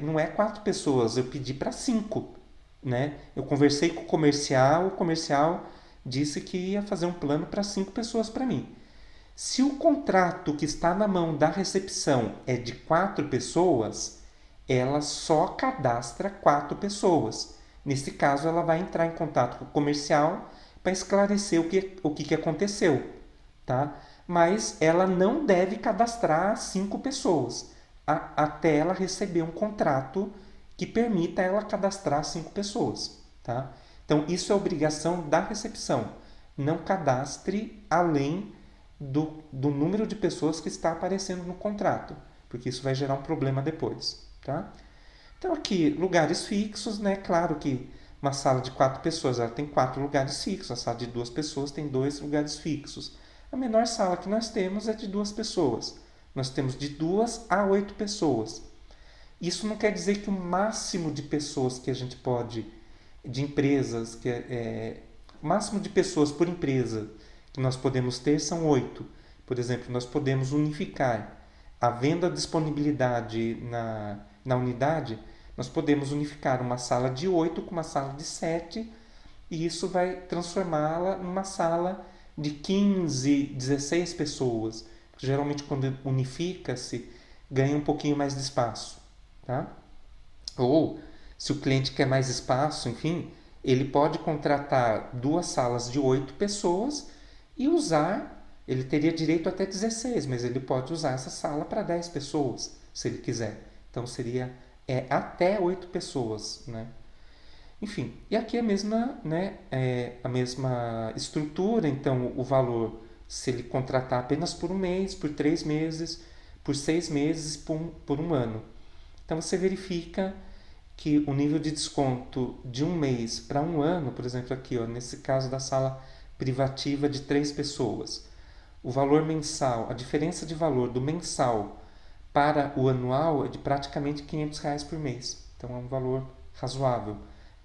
não é 4 pessoas, eu pedi para 5. Né? Eu conversei com o comercial disse que ia fazer um plano para 5 pessoas para mim. Se o contrato que está na mão da recepção é de 4 pessoas, ela só cadastra 4 pessoas. Nesse caso, ela vai entrar em contato com o comercial para esclarecer o que aconteceu. Tá? Mas ela não deve cadastrar 5 pessoas até ela receber um contrato que permita ela cadastrar 5 pessoas. Tá? Então, isso é obrigação da recepção. Não cadastre além do número de pessoas que está aparecendo no contrato, porque isso vai gerar um problema depois. Tá? Então, aqui, lugares fixos, né? Claro que uma sala de 4 pessoas ela tem 4 lugares fixos, a sala de 2 pessoas tem 2 lugares fixos. A menor sala que nós temos é de 2 pessoas. Nós temos de 2 a 8 pessoas. Isso não quer dizer que o máximo de pessoas que a gente pode, de empresas, o máximo de pessoas por empresa que nós podemos ter são 8. Por exemplo, nós podemos unificar, havendo a disponibilidade na unidade, nós podemos unificar uma sala de 8 com uma sala de 7 e isso vai transformá-la numa sala de 15, 16 pessoas. Geralmente, quando unifica-se, ganha um pouquinho mais de espaço. Tá? Ou, se o cliente quer mais espaço, enfim, Ele pode contratar 2 salas de 8 pessoas e usar. Ele teria direito até 16, mas ele pode usar essa sala para 10 pessoas, se ele quiser. Então seria até 8 pessoas, né? Enfim, e aqui a mesma, né, a mesma estrutura. Então o valor, se ele contratar apenas por um mês, por 3 meses, por 6 meses, por um ano. Então você verifica que o nível de desconto de um mês para um ano, por exemplo, aqui, ó, nesse caso da sala privativa de 3 pessoas, o valor mensal, a diferença de valor do mensal para o anual é de praticamente R$ 500 por mês. Então é um valor razoável,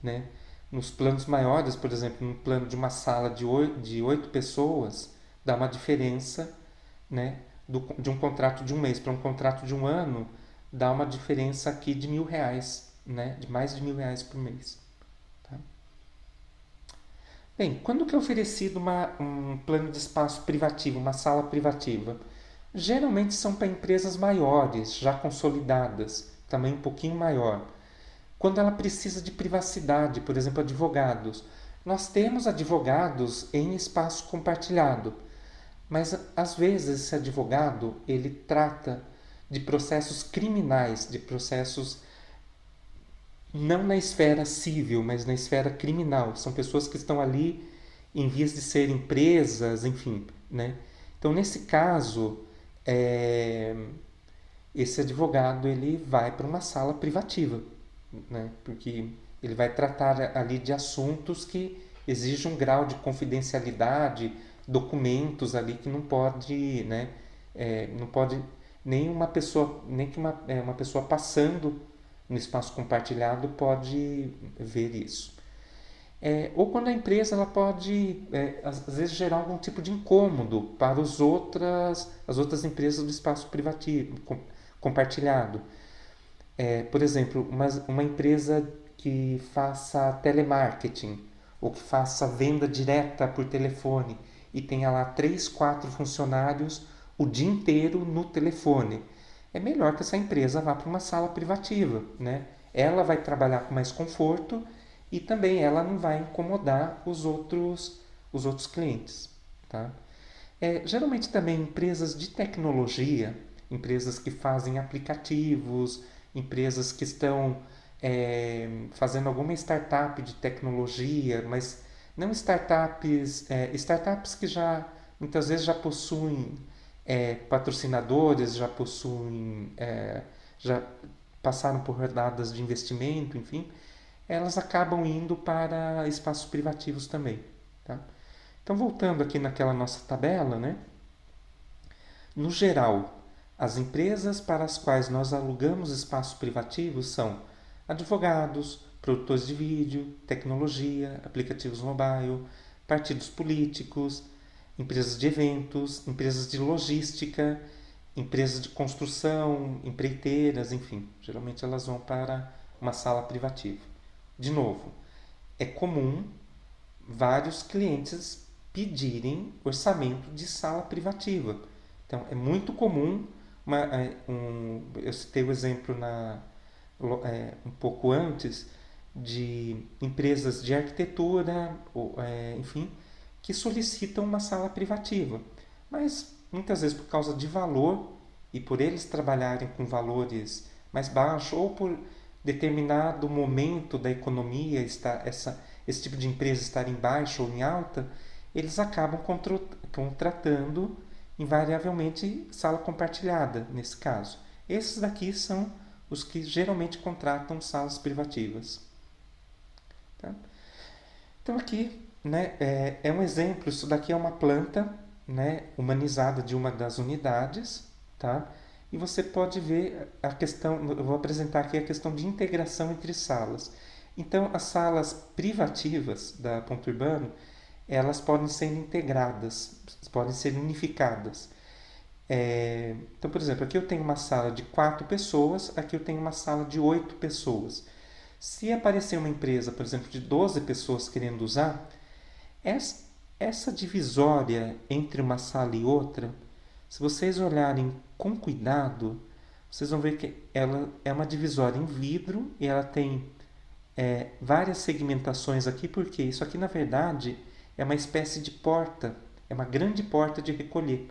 né? Nos planos maiores, por exemplo, no plano de uma sala de 8 pessoas, dá uma diferença, né, de um contrato de um mês para um contrato de um ano, dá uma diferença aqui de R$ 1.000, né, de mais de R$ 1.000 por mês. Tá? Bem, quando que é oferecido um plano de espaço privativo, uma sala privativa? Geralmente são para empresas maiores, já consolidadas, tamanho um pouquinho maior. Quando ela precisa de privacidade, por exemplo, advogados. Nós temos advogados em espaço compartilhado, mas às vezes esse advogado ele trata de processos criminais, de processos não na esfera civil, mas na esfera criminal. São pessoas que estão ali em vias de serem presas, enfim, né? Então, nesse caso, esse advogado ele vai para uma sala privativa, né? Porque ele vai tratar ali de assuntos que exigem um grau de confidencialidade, documentos ali que não pode, né? Não pode nem uma pessoa, nem que uma pessoa passando no espaço compartilhado pode ver isso. Ou quando a empresa ela pode, às vezes, gerar algum tipo de incômodo para as outras empresas do espaço privativo, compartilhado. Por exemplo, uma empresa que faça telemarketing ou que faça venda direta por telefone e tenha lá 3, 4 funcionários o dia inteiro no telefone. É melhor que essa empresa vá para uma sala privativa, né? Ela vai trabalhar com mais conforto e também ela não vai incomodar os outros clientes, tá? Geralmente também empresas de tecnologia, empresas que fazem aplicativos, empresas que estão fazendo alguma startup de tecnologia, mas não startups que já muitas vezes já possuem patrocinadores, já passaram por rodadas de investimento, enfim, elas acabam indo para espaços privativos também. Tá? Então, voltando aqui naquela nossa tabela, né? No geral, as empresas para as quais nós alugamos espaços privativos são advogados, produtores de vídeo, tecnologia, aplicativos mobile, partidos políticos, empresas de eventos, empresas de logística, empresas de construção, empreiteiras, enfim. Geralmente elas vão para uma sala privativa. De novo, é comum vários clientes pedirem orçamento de sala privativa. Então, é muito comum, eu citei o exemplo um pouco antes, de empresas de arquitetura, enfim, que solicitam uma sala privativa. Mas, muitas vezes, por causa de valor, e por eles trabalharem com valores mais baixos, ou por determinado momento da economia, esse tipo de empresa estar em baixa ou em alta, eles acabam contratando invariavelmente sala compartilhada, nesse caso. Esses daqui são os que geralmente contratam salas privativas. Tá? Então aqui, né, é um exemplo, isso daqui é uma planta, né, humanizada de uma das unidades, tá? E você pode ver a questão, eu vou apresentar aqui a questão de integração entre salas. Então, as salas privativas da Ponto Urbano, elas podem ser integradas, podem ser unificadas. Então, por exemplo, aqui eu tenho uma sala de 4 pessoas, aqui eu tenho uma sala de 8 pessoas. Se aparecer uma empresa, por exemplo, de 12 pessoas querendo usar, essa divisória entre uma sala e outra, se vocês olharem com cuidado, vocês vão ver que ela é uma divisória em vidro e ela tem várias segmentações aqui, porque isso aqui na verdade é uma espécie de porta, é uma grande porta de recolher.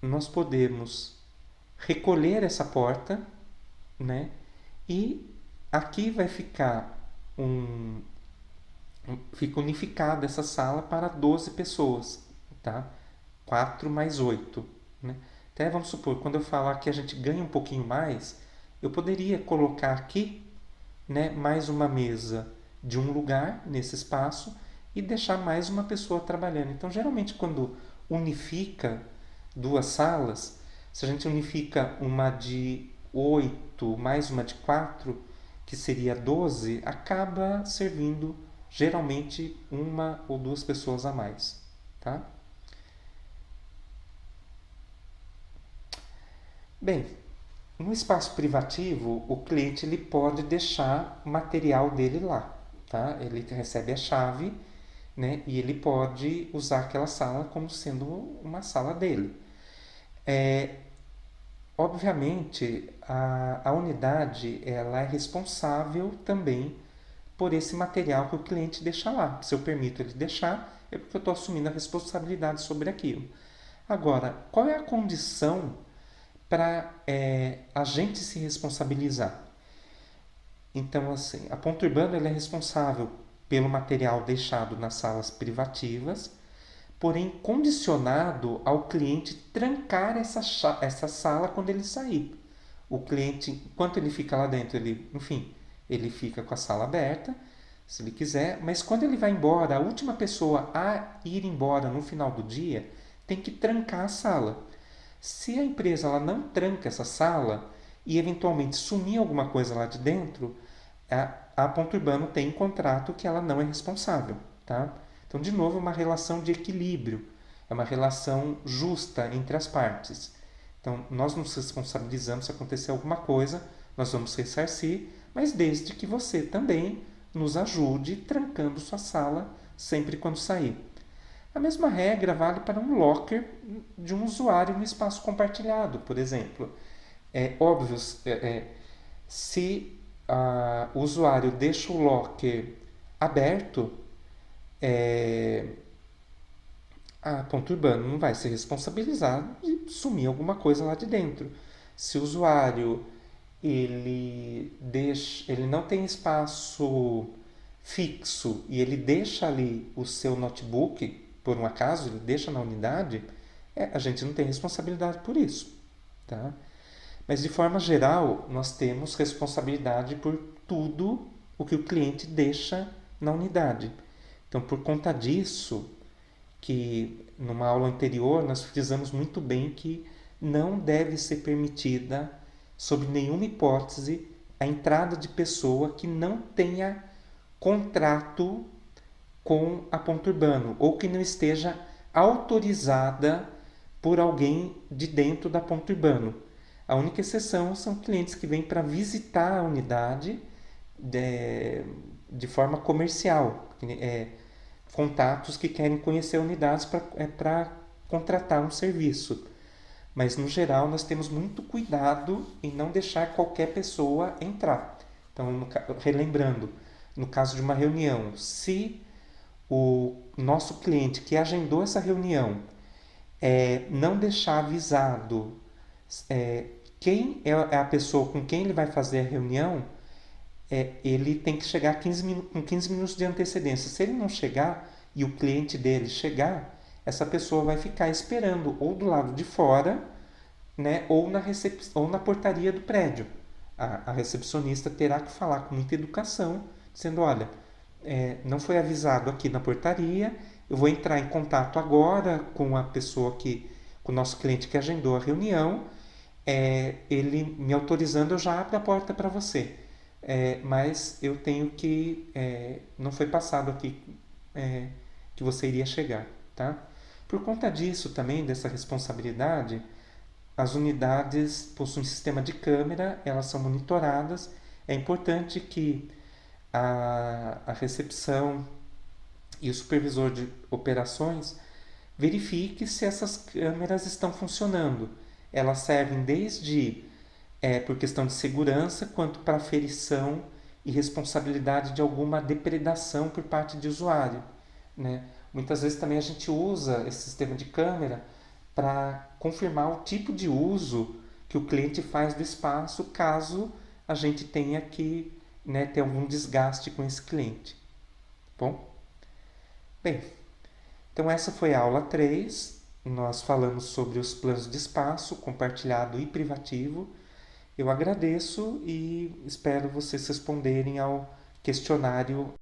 Nós podemos recolher essa porta, né? E aqui vai ficar fica unificada essa sala para 12 pessoas, tá? 4 mais 8, né? Até vamos supor, quando eu falar que a gente ganha um pouquinho mais, eu poderia colocar aqui, né, mais uma mesa de um lugar nesse espaço e deixar mais uma pessoa trabalhando. Então, geralmente, quando unifica duas salas, se a gente unifica uma de 8 mais uma de 4, que seria 12, acaba servindo geralmente uma ou duas pessoas a mais, tá? Bem, no espaço privativo, o cliente ele pode deixar o material dele lá, tá? Ele recebe a chave, né? E ele pode usar aquela sala como sendo uma sala dele. Obviamente, a unidade ela é responsável também por esse material que o cliente deixa lá. Se eu permito ele deixar, é porque eu estou assumindo a responsabilidade sobre aquilo. Agora, qual é a condição para a gente se responsabilizar? Então, assim, a Ponto Urbano ela é responsável pelo material deixado nas salas privativas, porém condicionado ao cliente trancar essa sala quando ele sair. O cliente, enquanto ele fica lá dentro, enfim, ele fica com a sala aberta, se ele quiser, mas quando ele vai embora, a última pessoa a ir embora no final do dia tem que trancar a sala. Se a empresa ela não tranca essa sala e eventualmente sumir alguma coisa lá de dentro, a Ponto Urbano tem um contrato que ela não é responsável, tá? Então, de novo, é uma relação de equilíbrio, é uma relação justa entre as partes. Então, nós nos responsabilizamos se acontecer alguma coisa, nós vamos ressarcir, mas desde que você também nos ajude trancando sua sala sempre quando sair. A mesma regra vale para um locker de um usuário no espaço compartilhado, por exemplo. É óbvio, se o usuário deixa o locker aberto, a Ponto Urbano não vai ser responsabilizado de sumir alguma coisa lá de dentro. Se o usuário ele não tem espaço fixo e ele deixa ali o seu notebook, por um acaso, ele deixa na unidade, a gente não tem responsabilidade por isso, tá? Mas de forma geral, nós temos responsabilidade por tudo o que o cliente deixa na unidade. Então, por conta disso, que numa aula anterior nós frisamos muito bem que não deve ser permitida, sob nenhuma hipótese, a entrada de pessoa que não tenha contrato com a Ponto Urbano ou que não esteja autorizada por alguém de dentro da Ponto Urbano. A única exceção são clientes que vêm para visitar a unidade de forma comercial, contatos que querem conhecer unidades para contratar um serviço. Mas, no geral, nós temos muito cuidado em não deixar qualquer pessoa entrar. Então, relembrando, no caso de uma reunião, se o nosso cliente que agendou essa reunião não deixar avisado quem é a pessoa com quem ele vai fazer a reunião, ele tem que chegar com 15 minutos de antecedência. Se ele não chegar e o cliente dele chegar, essa pessoa vai ficar esperando ou do lado de fora, né, ou na portaria do prédio. A recepcionista terá que falar com muita educação, dizendo, olha, não foi avisado aqui na portaria, eu vou entrar em contato agora com a pessoa com o nosso cliente que agendou a reunião, ele me autorizando, eu já abro a porta para você. Mas eu tenho que... não foi passado aqui que você iria chegar, tá? Por conta disso também, dessa responsabilidade, as unidades possuem sistema de câmera, elas são monitoradas. É importante que a recepção e o supervisor de operações verifique se essas câmeras estão funcionando. Elas servem desde por questão de segurança, quanto para aferição irresponsabilidade de alguma depredação por parte de usuário, né? Muitas vezes também a gente usa esse sistema de câmera para confirmar o tipo de uso que o cliente faz do espaço, caso a gente tenha que, né, ter algum desgaste com esse cliente. Bom, bem, então essa foi a aula 3. Nós falamos sobre os planos de espaço compartilhado e privativo. Eu agradeço e espero vocês responderem ao questionário